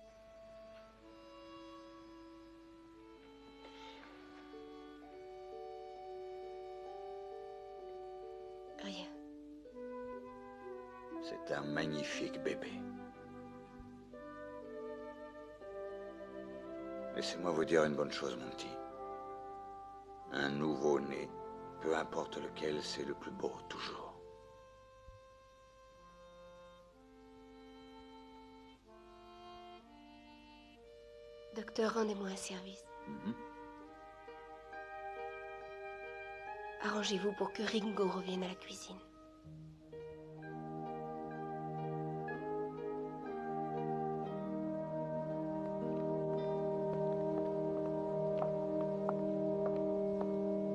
Speaker 16: Rien.
Speaker 1: C'est un magnifique bébé. Laissez-moi vous dire une bonne chose, mon petit. Un nouveau-né, peu importe lequel, c'est le plus beau, toujours.
Speaker 16: Docteur, rendez-moi un service. Arrangez-vous pour que Ringo revienne à la cuisine.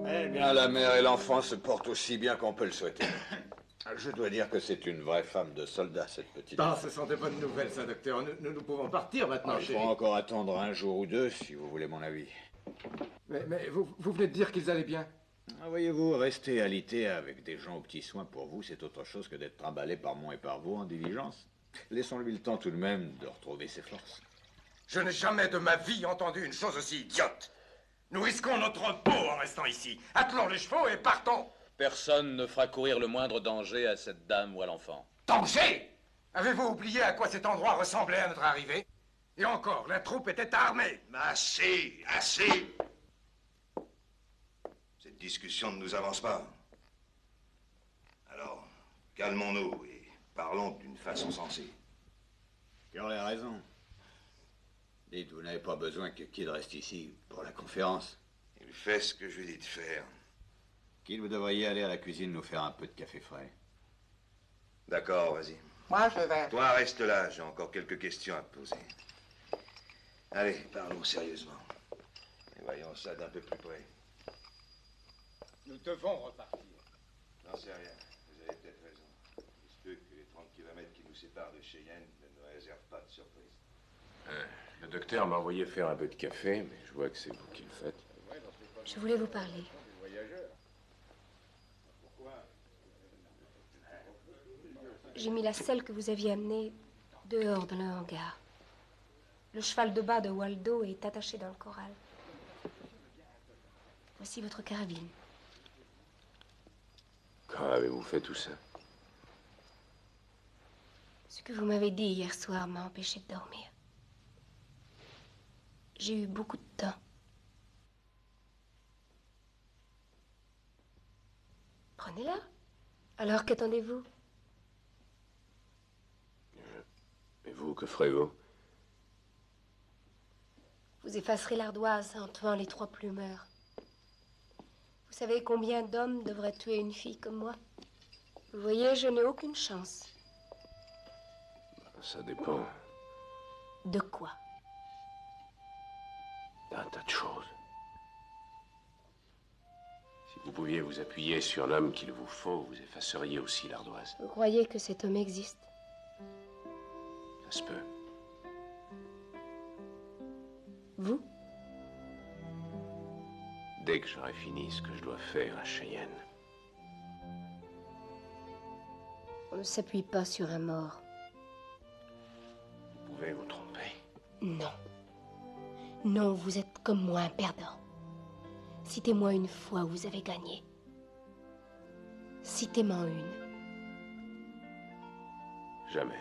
Speaker 1: Eh bien, la mère et l'enfant se portent aussi bien qu'on peut le souhaiter. Je dois dire que c'est une vraie femme de soldat, cette petite.
Speaker 2: Ah, ce sont de bonnes nouvelles, ça, docteur. Nous pouvons partir maintenant,
Speaker 1: Il
Speaker 2: chérie.
Speaker 1: faut encore attendre un jour ou deux, si vous voulez mon avis.
Speaker 2: Mais vous venez de dire qu'ils allaient bien.
Speaker 1: Ah, voyez-vous, rester alité avec des gens aux petits soins pour vous, c'est autre chose que d'être trimballé par moi et par vous en diligence. Laissons-lui le temps tout de même de retrouver ses forces.
Speaker 14: Je n'ai jamais de ma vie entendu une chose aussi idiote. Nous risquons notre peau en restant ici. Attelons les chevaux et partons.
Speaker 13: Personne ne fera courir le moindre danger à cette dame ou à l'enfant.
Speaker 14: Danger? Avez-vous oublié à quoi cet endroit ressemblait à notre arrivée? Et encore, la troupe était armée.
Speaker 8: Assez, assez. Cette discussion ne nous avance pas. Alors, calmons-nous et parlons d'une façon sensée.
Speaker 1: Carl a raison. Dites, vous n'avez pas besoin que Kid reste ici pour la conférence.
Speaker 8: Il fait ce que je lui dis de faire.
Speaker 1: Kid, vous devriez aller à la cuisine nous faire un peu de café frais.
Speaker 8: D'accord, vas-y.
Speaker 6: Moi, je vais.
Speaker 8: Toi, reste là, j'ai encore quelques questions à te poser. Allez, parlons sérieusement. Et voyons ça d'un peu plus près.
Speaker 14: Nous devons repartir.
Speaker 8: J'en sais rien. Vous avez peut-être raison. Il se peut que les 30 kilomètres qui nous séparent de Cheyenne ne nous réservent pas de surprise.
Speaker 5: Le docteur m'a envoyé faire un peu de café, mais je vois que c'est vous qui le faites.
Speaker 16: Je voulais vous parler. J'ai mis la selle que vous aviez amenée dehors dans le hangar. Le cheval de bas de Waldo est attaché dans le corral. Voici votre carabine.
Speaker 5: Quand avez-vous fait tout ça?
Speaker 16: Ce que vous m'avez dit hier soir m'a empêché de dormir. J'ai eu beaucoup de temps. Prenez-la. Alors, qu'attendez-vous?
Speaker 5: Et vous, que ferez-vous?
Speaker 16: Vous effacerez l'ardoise en tuant les 3 plumeurs. Vous savez combien d'hommes devraient tuer une fille comme moi? Vous voyez, je n'ai aucune chance.
Speaker 5: Ça dépend
Speaker 16: De quoi?
Speaker 5: d'un tas de choses. Si vous pouviez vous appuyer sur l'homme qu'il vous faut, vous effaceriez aussi l'ardoise.
Speaker 16: Vous croyez que cet homme existe?
Speaker 5: Ça se peut.
Speaker 16: Vous?
Speaker 5: Dès que j'aurai fini ce que je dois faire à Cheyenne.
Speaker 16: On ne s'appuie pas sur un mort.
Speaker 5: Vous pouvez vous tromper.
Speaker 16: Non. Non, vous êtes comme moi, un perdant. Citez-moi une fois où vous avez gagné. Citez-moi une.
Speaker 5: Jamais.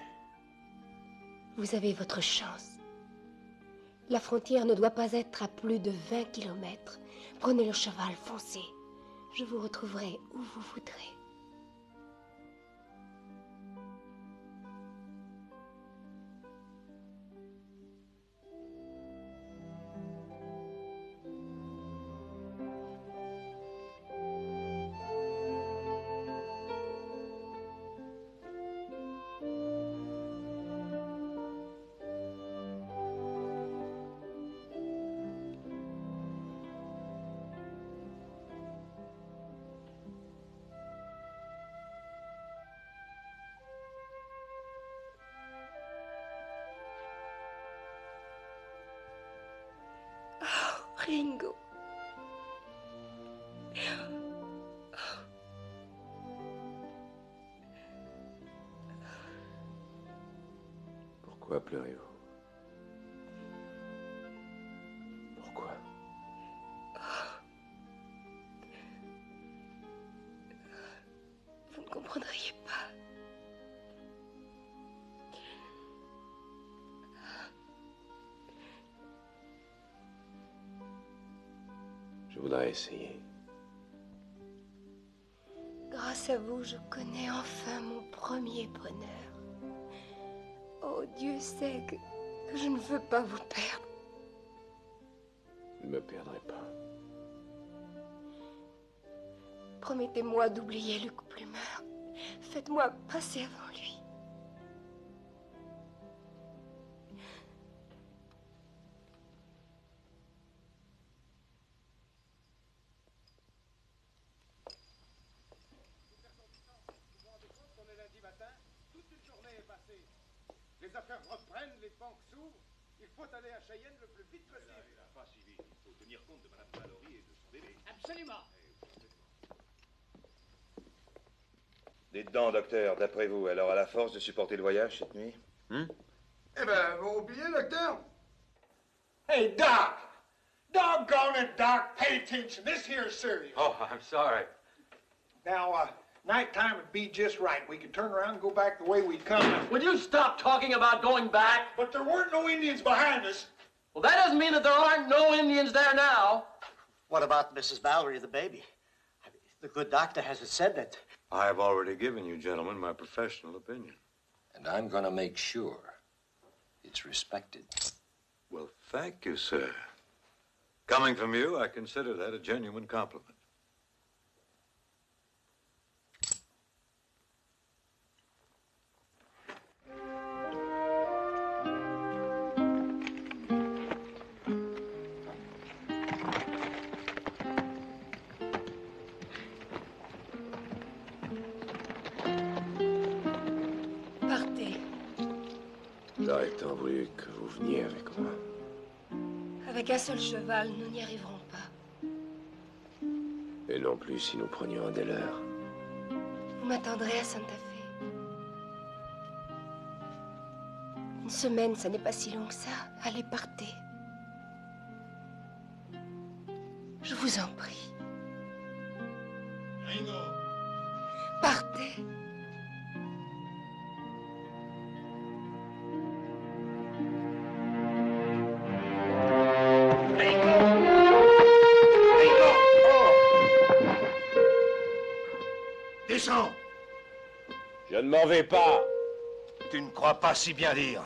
Speaker 16: Vous avez votre chance. La frontière ne doit pas être à plus de 20 kilomètres. Prenez le cheval, foncez. Je vous retrouverai où vous voudrez. Ringo.
Speaker 5: Pourquoi pleurez-vous? Pourquoi?
Speaker 16: Vous ne comprendriez pas.
Speaker 5: Je voudrais essayer.
Speaker 16: Grâce à vous, je connais enfin mon premier bonheur. Oh, Dieu sait que je ne veux pas vous perdre.
Speaker 5: Ne me perdrez pas.
Speaker 16: Promettez-moi d'oublier Luc Plumeur. Faites-moi passer avant lui.
Speaker 14: Les affaires reprennent, les banques s'ouvrent. Il faut aller à Cheyenne le plus vite possible.
Speaker 22: Pas si vite. Il faut tenir compte de Madame Mallory et de son bébé.
Speaker 10: Absolument.
Speaker 8: Dites donc, docteur, d'après vous, elle aura la force de supporter le voyage cette nuit?
Speaker 14: Eh ben, vous oubliez, docteur? Hey, Doc!
Speaker 11: Doggone it, Doc. Pay attention. This here is serious.
Speaker 22: Oh, I'm sorry.
Speaker 11: Now, nighttime would be just right. We could turn around and go back the way we come.
Speaker 23: Would you stop talking about going back?
Speaker 11: But there weren't no Indians behind us.
Speaker 23: Well, that doesn't mean that there aren't no Indians there now.
Speaker 20: What about Mrs. Valerie, the baby? The good doctor hasn't said that.
Speaker 22: I have already given you, gentlemen, my professional opinion.
Speaker 15: And I'm gonna make sure it's respected.
Speaker 22: Well, thank you, sir. Coming from you, I consider that a genuine compliment.
Speaker 16: Partez.
Speaker 5: J'aurais tant voulu que vous veniez avec moi.
Speaker 16: Avec un seul cheval, nous n'y arriverons pas.
Speaker 5: Et non plus si nous prenions un des leurs.
Speaker 16: Vous m'attendrez à Santa Fe. Une semaine, ça n'est pas si long que ça. Allez, partez. Je vous en prie. Partez.
Speaker 8: Descends.
Speaker 5: Je ne m'en vais pas.
Speaker 8: Tu ne crois pas si bien dire.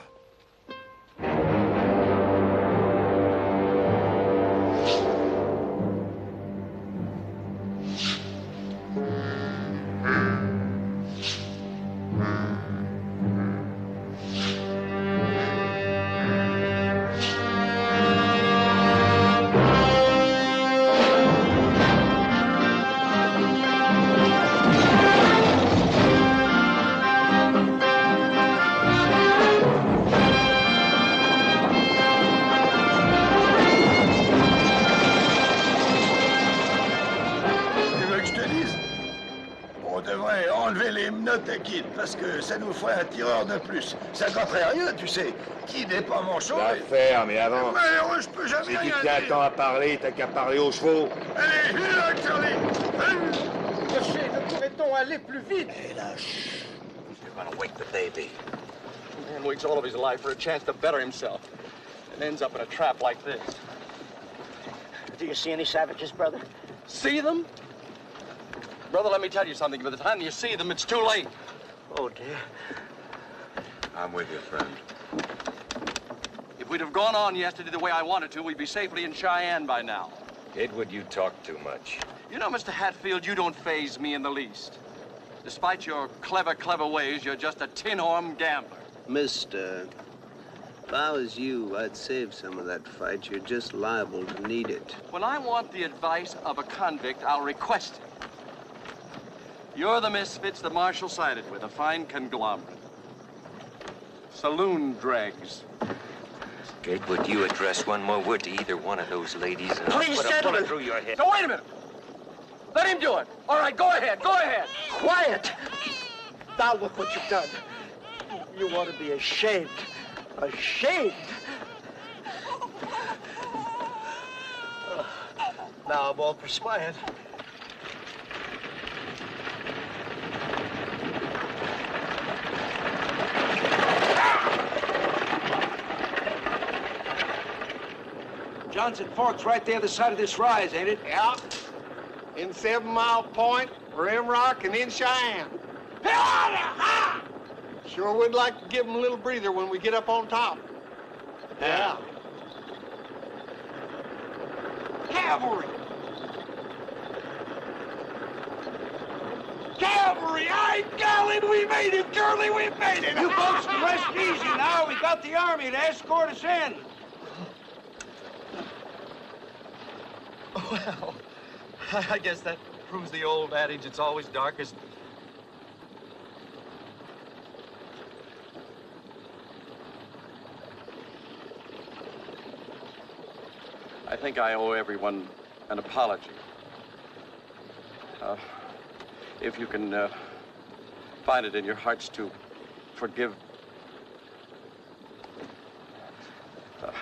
Speaker 8: Parce que ça nous ferait un tireur de plus. Ça coûterait rien, tu sais. Qui n'est pas manchot.
Speaker 5: L'affaire, mais avant.
Speaker 8: Mais je peux jamais
Speaker 5: Si
Speaker 8: rien
Speaker 5: tu tiens
Speaker 8: dire.
Speaker 5: tant à parler, t'as qu'à parler aux chevaux.
Speaker 8: Allez, là, Charlie.
Speaker 11: Cherchez, ne pourrait-on aller plus vite?
Speaker 8: Et là, chut.
Speaker 15: You're gonna wake the baby.
Speaker 23: A man waits all of his life for a chance to better himself and ends up in a trap like this.
Speaker 20: Do you see any savages, brother?
Speaker 23: See them? Brother, let me tell you something. By the time you see them, it's too late.
Speaker 20: Oh, dear.
Speaker 22: I'm with you, friend.
Speaker 23: If we'd have gone on yesterday the way I wanted to, we'd be safely in Cheyenne by now.
Speaker 15: Edward, you talk too much.
Speaker 23: You know, Mr. Hatfield, you don't faze me in the least. Despite your clever, clever ways, you're just a tin-horn gambler.
Speaker 18: Mister, if I was you, I'd save some of that fight. You're just liable to need it.
Speaker 23: When I want the advice of a convict, I'll request it. You're the misfits the Marshal sided with, a fine conglomerate. Saloon dregs.
Speaker 15: Edward, you address one more word to either one of those ladies, and I'll put a bullet through your head.
Speaker 23: Now, wait a minute. Let him do it. All right, go ahead, go ahead.
Speaker 20: Quiet! Now look what you've done. You ought to be ashamed. Ashamed! Now I'm all perspired.
Speaker 21: Johnson Fork's right there, the side of this rise, ain't it?
Speaker 11: Yeah. In 7 Mile Point, Rim Rock, and in Cheyenne. Sure would like to give them a little breather when we get up on top. Yeah. Cavalry! Cavalry! Ay, golly, we made it, Curly, we made it!
Speaker 21: You folks can rest easy now. We got the army to escort us in.
Speaker 23: Well, I guess that proves the old adage, it's always darkest. I think I owe everyone an apology. If you can find it in your hearts to forgive.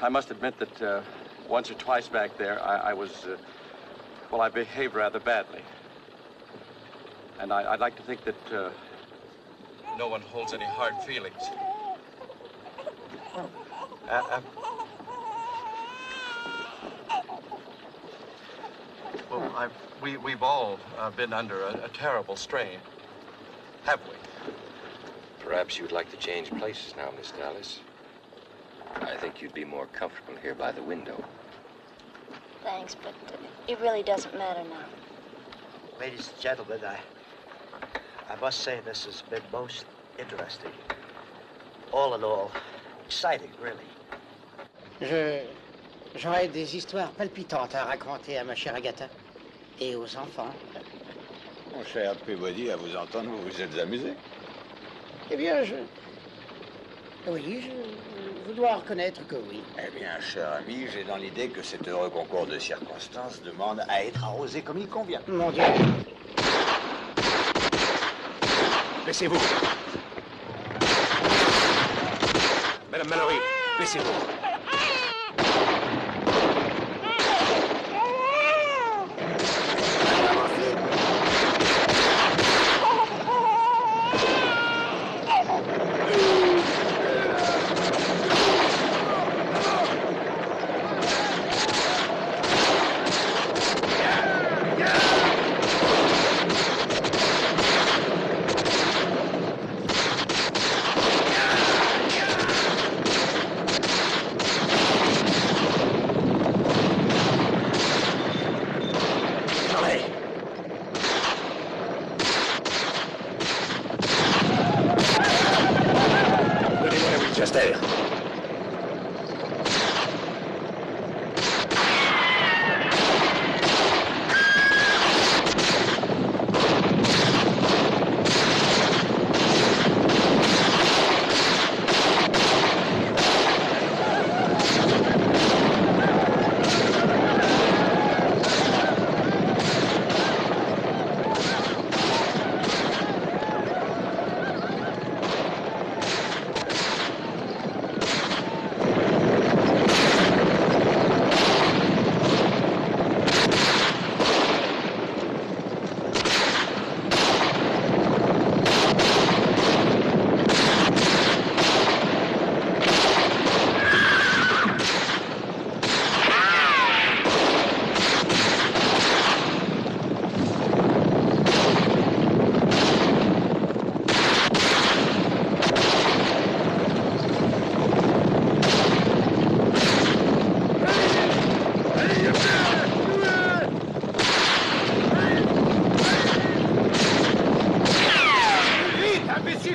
Speaker 23: I must admit that once or twice back there, I behaved rather badly. And I'd like to think that no one holds any hard feelings. Well, we've all been under a terrible strain, have we?
Speaker 15: Perhaps you'd like to change places now, Miss Dallas. I think you'd be more comfortable here by the window.
Speaker 7: Thanks, but it really doesn't matter now.
Speaker 20: Ladies and gentlemen, I must say this has been most interesting. All in all, exciting, really.
Speaker 10: J'aurais des histoires palpitantes à raconter à ma chère Agatha et aux enfants.
Speaker 1: Mon cher Peabody, à vous entendre, vous vous êtes amusé.
Speaker 10: Eh bien, oui, je dois reconnaître que oui.
Speaker 1: Eh bien, cher ami, j'ai dans l'idée que cet heureux concours de circonstances demande à être arrosé comme il convient.
Speaker 10: Mon Dieu.
Speaker 14: Laissez-vous. Madame Mallory, laissez-vous.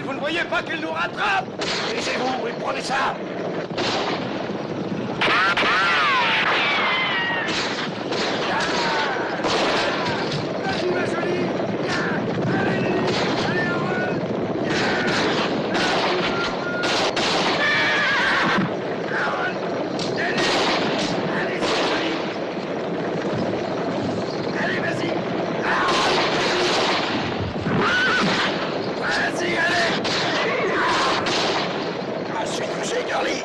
Speaker 21: Vous ne voyez pas qu'elle nous rattrape? Laissez-vous et prenez ça. Vas-y, ma jolie. Allez, heureux. Allez, c'est joli. Allez, vas-y. Vas-y, allez. Ah, je suis touché, Curly.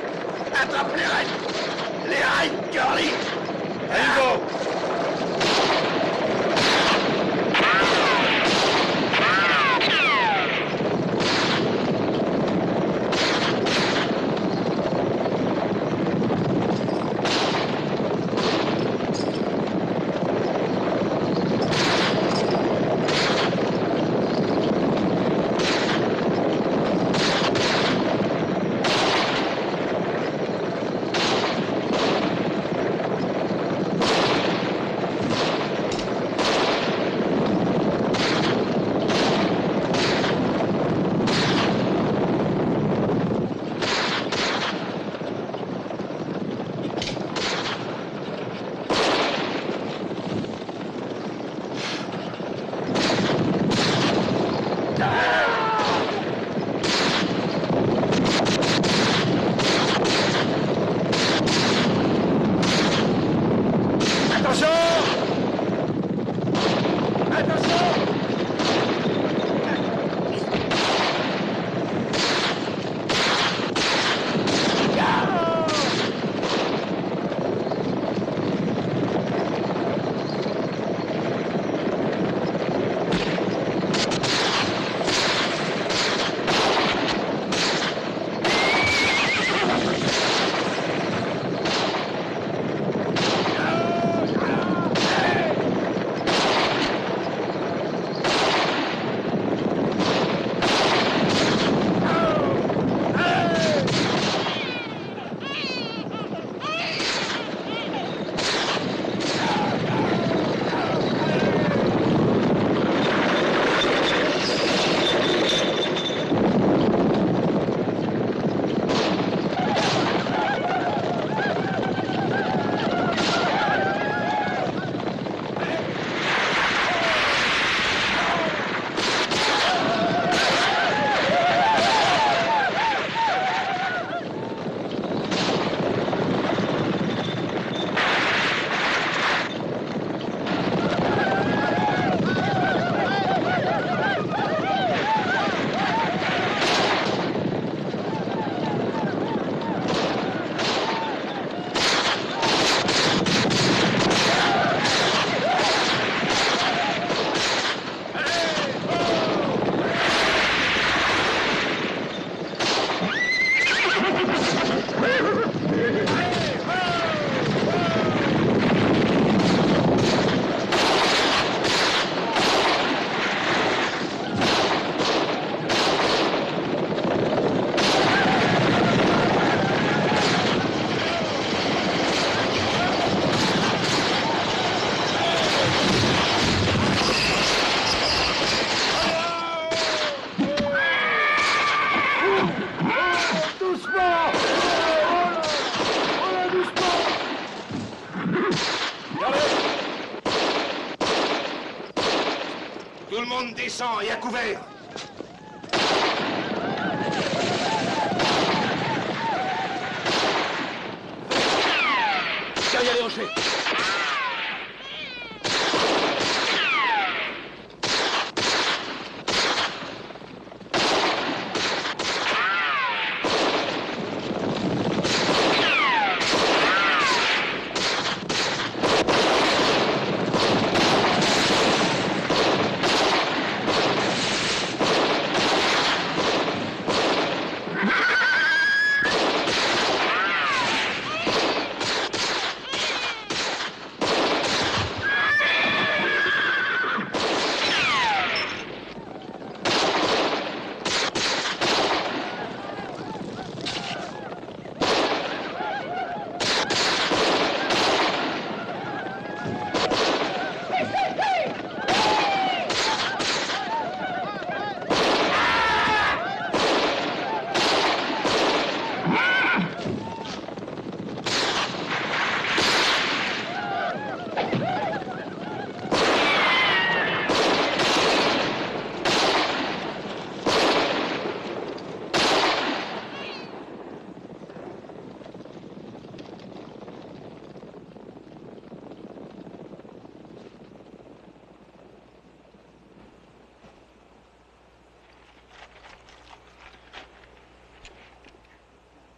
Speaker 14: monde descend et à couvert.
Speaker 2: Derrière les rochers.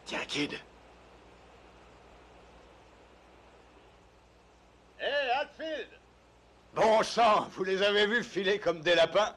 Speaker 14: Tiens, Kid.
Speaker 2: Hé, hey, Hatfield!
Speaker 1: Bon sang, vous les avez vus filer comme des lapins?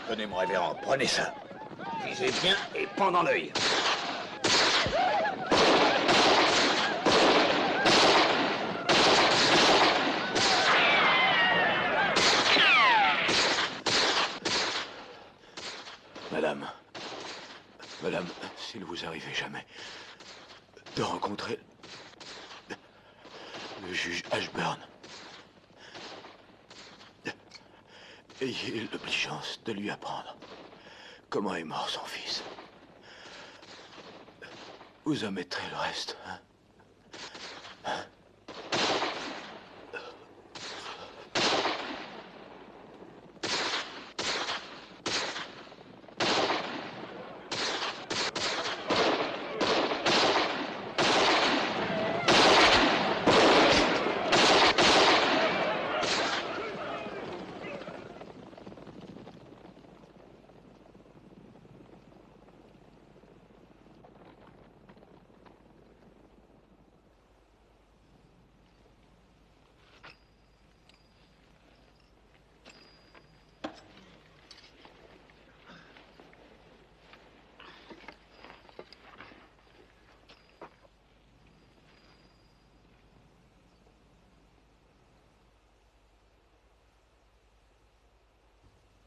Speaker 2: Tenez, mon révérend, prenez ça. Visez bien et pendant l'œil.
Speaker 14: Madame, s'il vous arrivait jamais de rencontrer le juge Ashburn, ayez l'obligeance de lui apprendre comment est mort son fils. Vous omettrez le reste, hein?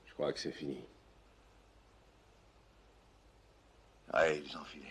Speaker 5: Je crois que c'est fini.
Speaker 1: Allez, vous enfilez.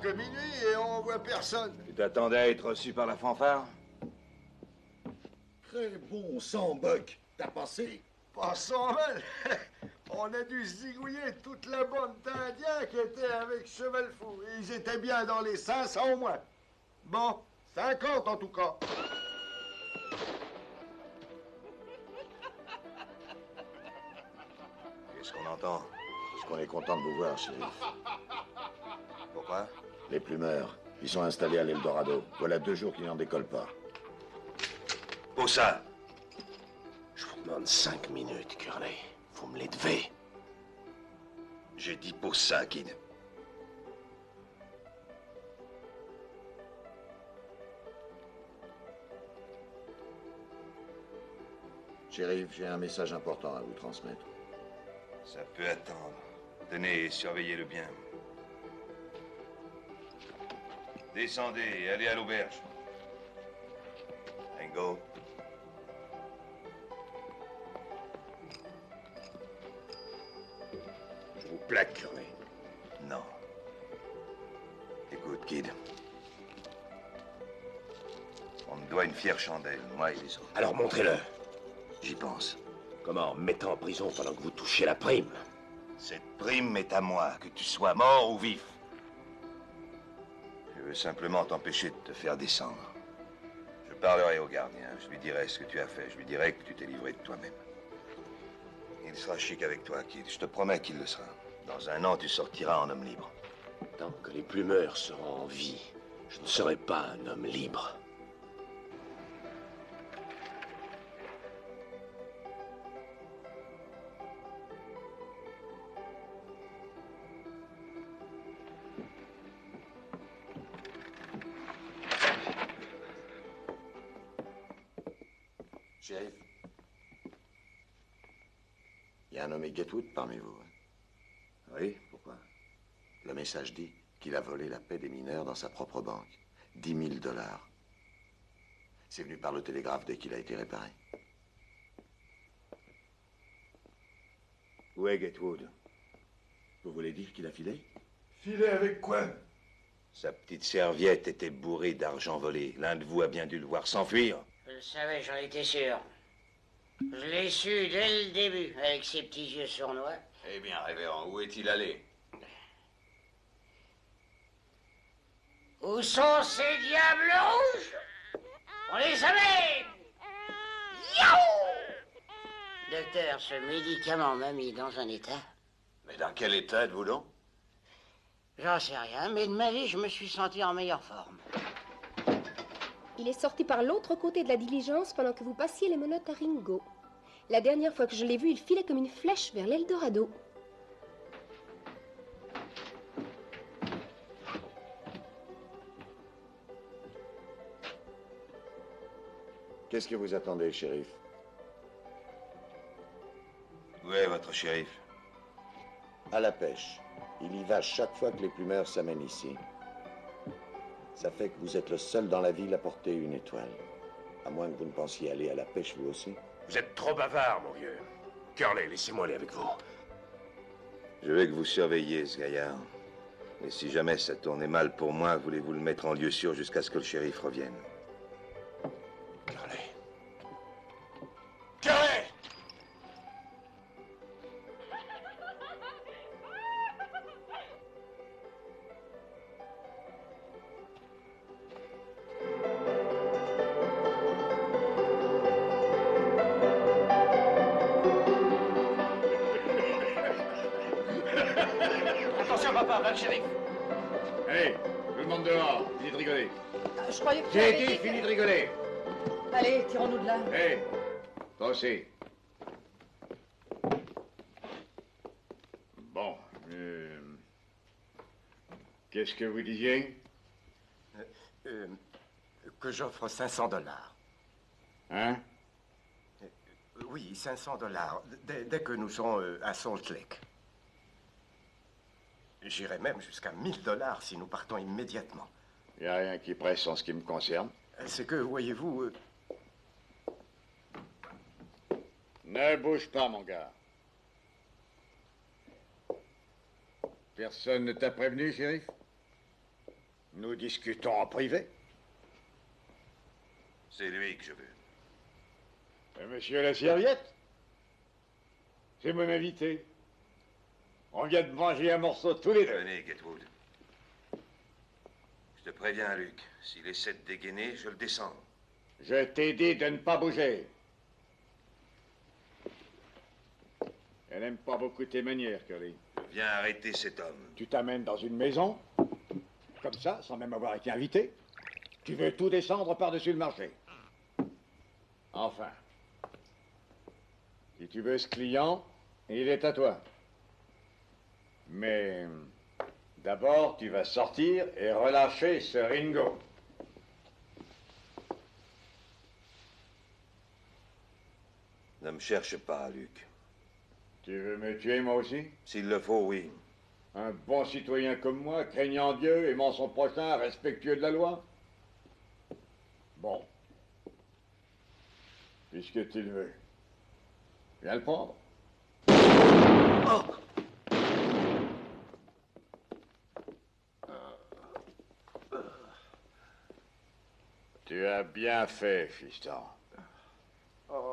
Speaker 8: jusqu'à minuit et on voit personne.
Speaker 12: Tu t'attendais à être reçu par la fanfare?
Speaker 8: Très bon sang, Buck. T'as passé? Pas 100 mal. On a dû zigouiller toute la bande d'Indiens qui étaient avec Cheval Fou. Ils étaient bien dans les 500 au moins. Bon, 50 en tout cas.
Speaker 12: Qu'est-ce qu'on entend? Parce qu'on est content de vous voir, shérif. Pourquoi? Les plumeurs. Ils sont installés à l'Eldorado. Voilà 2 jours qu'ils n'en décollent pas.
Speaker 14: Où ça? Je vous demande 5 minutes, Curley. Vous me les devez.
Speaker 12: J'ai dit pose ça, kid. Shérif, j'ai un message important à vous transmettre.
Speaker 15: Ça peut attendre. Tenez et surveillez-le bien. Descendez et allez à l'auberge. Ringo.
Speaker 14: Je vous plaque, Curley.
Speaker 12: Non. Écoute, kid. On me doit une fière chandelle, moi et les autres.
Speaker 14: Alors montrez-le.
Speaker 12: J'y pense.
Speaker 14: Comment? Mettant en prison pendant que vous touchez la prime.
Speaker 12: Cette prime est à moi, que tu sois mort ou vif. Je veux simplement t'empêcher de te faire descendre. Je parlerai au gardien, je lui dirai ce que tu as fait, je lui dirai que tu t'es livré de toi-même. Il sera chic avec toi, kid, je te promets qu'il le sera. Dans 1 an, tu sortiras en homme libre.
Speaker 14: Tant que les plumeurs seront en vie, je ne serai pas un homme libre.
Speaker 12: Shérif, il y a un nommé Gatewood parmi vous. Hein? Oui, pourquoi? Le message dit qu'il a volé la paix des mineurs dans sa propre banque. 10 000 $. C'est venu par le télégraphe dès qu'il a été réparé. Où est Gatewood? Vous voulez dire qu'il a filé?
Speaker 8: Filé avec quoi?
Speaker 12: Sa petite serviette était bourrée d'argent volé. L'un de vous a bien dû le voir s'enfuir.
Speaker 10: Je le savais, j'en étais sûr. Je l'ai su dès le début, avec ses petits yeux sournois.
Speaker 1: Eh bien, révérend, où est-il allé?
Speaker 10: Où sont ces diables rouges? On les amène! Yaou! Docteur, ce médicament m'a mis dans un état.
Speaker 1: Mais dans quel état êtes-vous donc?
Speaker 10: J'en sais rien, mais de ma vie, je me suis senti en meilleure forme.
Speaker 16: Il est sorti par l'autre côté de la diligence pendant que vous passiez les menottes à Ringo. La dernière fois que je l'ai vu, il filait comme une flèche vers l'Eldorado.
Speaker 12: Qu'est-ce que vous attendez, shérif?
Speaker 15: Où est votre shérif?
Speaker 12: À la pêche. Il y va chaque fois que les plumeurs s'amènent ici. Ça fait que vous êtes le seul dans la ville à porter une étoile. À moins que vous ne pensiez aller à la pêche, vous aussi.
Speaker 14: Vous êtes trop bavard, mon vieux. Curley, laissez-moi aller avec vous.
Speaker 12: Je veux que vous surveilliez ce gaillard. Et si jamais ça tournait mal pour moi, voulez-vous le mettre en lieu sûr jusqu'à ce que le shérif revienne?
Speaker 14: Curley. Curley!
Speaker 11: Attention, papa, va le shérif.
Speaker 4: Allez, tout le monde dehors, fini de rigoler.
Speaker 3: Je croyais que tu
Speaker 4: J'ai
Speaker 3: avais
Speaker 4: dit,
Speaker 3: dit...
Speaker 4: fini de rigoler.
Speaker 3: Allez, tirons-nous de là.
Speaker 4: Hé, toi aussi. Bon, qu'est-ce que vous disiez?
Speaker 14: Que j'offre 500 $.
Speaker 4: Hein?
Speaker 14: Oui, 500 $, dès que nous serons à Salt Lake. J'irai même jusqu'à 1 000 $ si nous partons immédiatement.
Speaker 4: Il n'y a rien qui presse en ce qui me concerne.
Speaker 14: C'est que, voyez-vous...
Speaker 4: Ne bouge pas, mon gars. Personne ne t'a prévenu, shérif?
Speaker 9: Nous discutons en privé.
Speaker 12: C'est lui que je veux.
Speaker 9: Monsieur la serviette? C'est mon invité. On vient de manger un morceau tous les deux.
Speaker 12: Venez, Getwood. Je te préviens, Luc. S'il essaie de dégainer, je le descends.
Speaker 9: Je t'ai dit de ne pas bouger. Elle n'aime pas beaucoup tes manières, Curly.
Speaker 12: Viens arrêter cet homme.
Speaker 9: Tu t'amènes dans une maison, comme ça, sans même avoir été invité. Tu veux tout descendre par-dessus le marché. Enfin. Si tu veux ce client, il est à toi. Mais d'abord, tu vas sortir et relâcher ce Ringo.
Speaker 12: Ne me cherche pas, Luc.
Speaker 9: Tu veux me tuer, moi aussi?
Speaker 12: S'il le faut, oui.
Speaker 9: Un bon citoyen comme moi, craignant Dieu, aimant son prochain, respectueux de la loi? Bon. Puisque tu le veux. Viens le prendre.
Speaker 12: Oh!
Speaker 9: Tu as bien fait, fiston.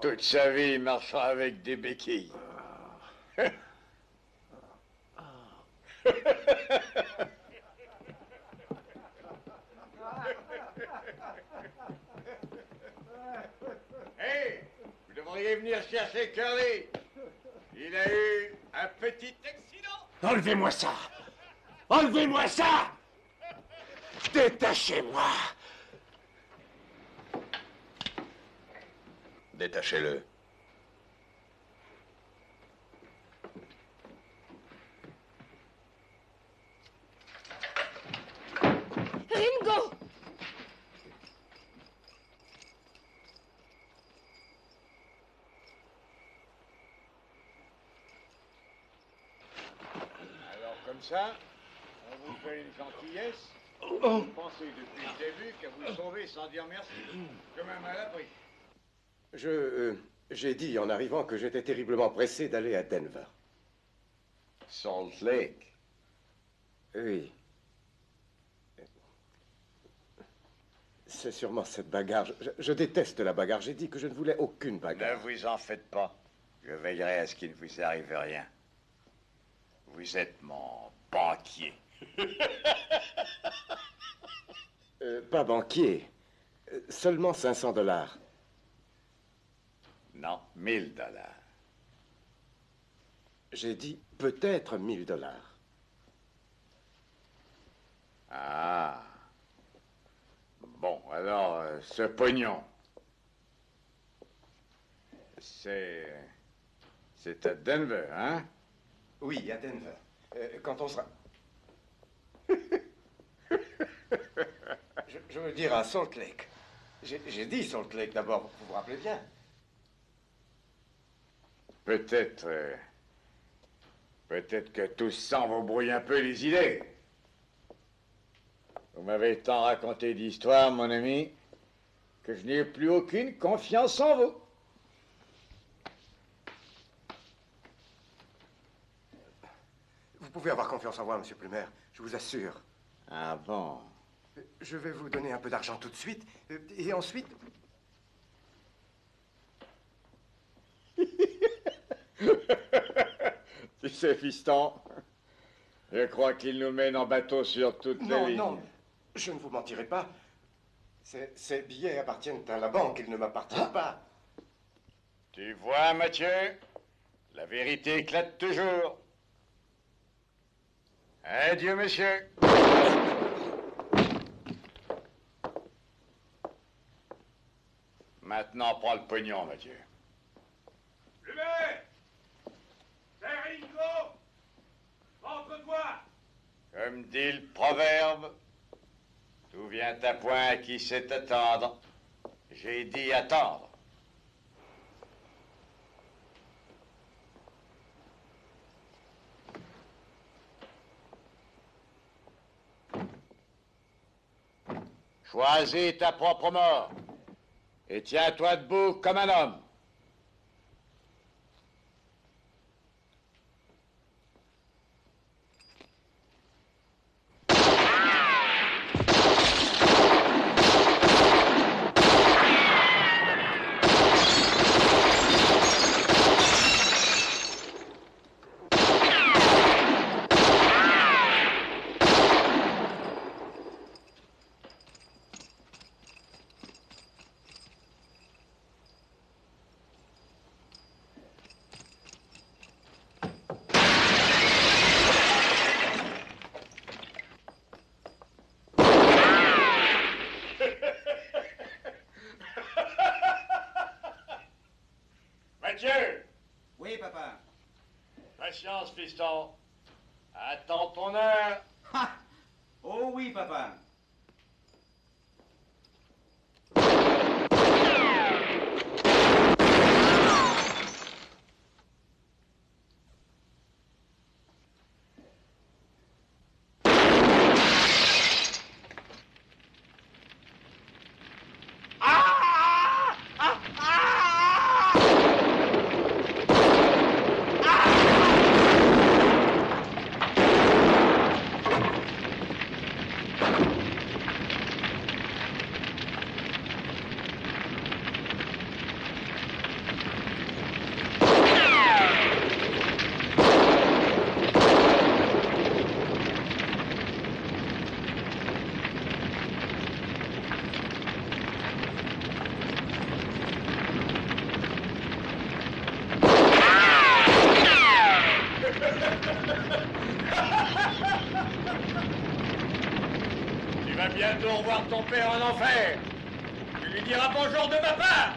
Speaker 9: Toute sa vie, il marchera avec des béquilles. Hey, vous devriez venir chercher Curly. Il a eu un petit accident.
Speaker 14: Enlevez-moi ça! Enlevez-moi ça! Détachez-moi!
Speaker 12: Détachez-le.
Speaker 16: Ringo!
Speaker 9: Alors comme ça, on vous fait une gentillesse. Vous pensez depuis le début qu'à vous sauver sans dire merci. Comme un mal abri.
Speaker 14: J'ai dit en arrivant que j'étais terriblement pressé d'aller à Denver.
Speaker 9: Salt Lake?
Speaker 14: Oui. C'est sûrement cette bagarre. Je déteste la bagarre. J'ai dit que je ne voulais aucune bagarre.
Speaker 9: Ne vous en faites pas. Je veillerai à ce qu'il ne vous arrive rien. Vous êtes mon banquier.
Speaker 14: Pas banquier. Seulement $500.
Speaker 9: Non, $1000.
Speaker 14: J'ai dit peut-être $1000.
Speaker 9: Ah. Bon, alors, ce pognon, c'est à Denver, hein?
Speaker 14: Oui, à Denver. Quand on sera... je veux dire à Salt Lake. J'ai dit Salt Lake d'abord, vous vous rappelez bien?
Speaker 9: Peut-être que tout ça vous brouille un peu les idées. Vous m'avez tant raconté d'histoires, mon ami, que je n'ai plus aucune confiance en vous.
Speaker 14: Vous pouvez avoir confiance en moi, Monsieur Plumer, je vous assure.
Speaker 9: Ah bon?
Speaker 14: Je vais vous donner un peu d'argent tout de suite, et ensuite...
Speaker 9: Tu sais, fiston, je crois qu'il nous mène en bateau sur toutes les lignes.
Speaker 14: Non, je ne vous mentirai pas. Ces billets appartiennent à la banque, ils ne m'appartiennent pas.
Speaker 9: Tu vois, Mathieu, la vérité éclate toujours. Adieu, monsieur. Maintenant, prends le pognon, Mathieu.
Speaker 2: Plumet! C'est Ringo! Entre-toi!
Speaker 9: Comme dit le proverbe, tout vient à point qui sait attendre. J'ai dit attendre. Choisis ta propre mort et tiens-toi debout comme un homme.
Speaker 2: Patience, fiston. Attends ton heure.
Speaker 13: Oh oui, papa.
Speaker 2: Tu vas bientôt revoir ton père en enfer. Tu lui diras bonjour de ma part.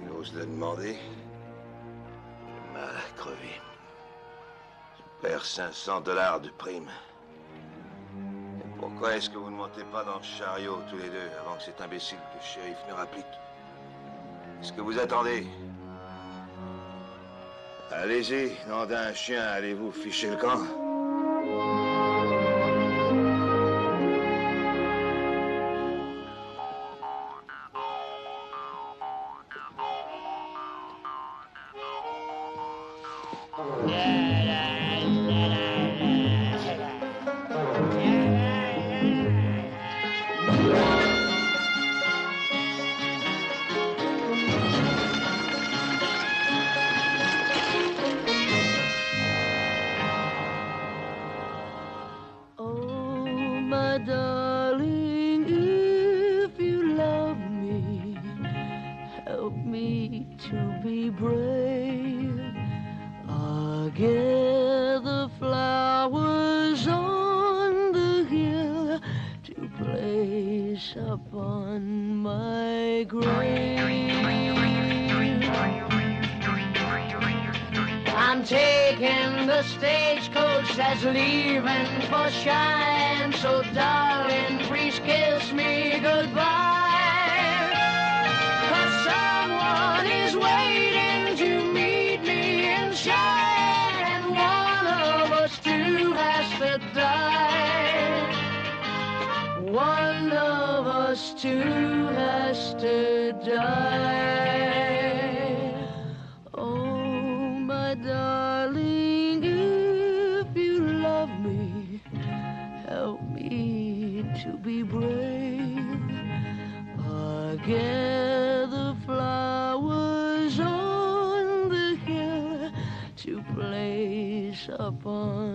Speaker 8: Il ose le demander. J'ai mal à crever. Je perds 500 $ de prime. Et pourquoi est-ce que vous ne montez pas dans le chariot tous les deux avant que cet imbécile de shérif ne rapplique? Est-ce que vous attendez? Allez-y, nom d'un chien, allez-vous ficher le camp?
Speaker 17: My darling, if you love me, help me to be brave. I'll gather flowers on the hill to place upon my grave.
Speaker 10: I'm taking the stagecoach that's leaving for Cheyenne, so darling, please kiss me goodbye. 'Cause someone is waiting to meet me in Cheyenne, and one of us two has to die. One of us two has to die. Oh, my darling, if you love me, help me to be brave. I gather flowers on the hill to place upon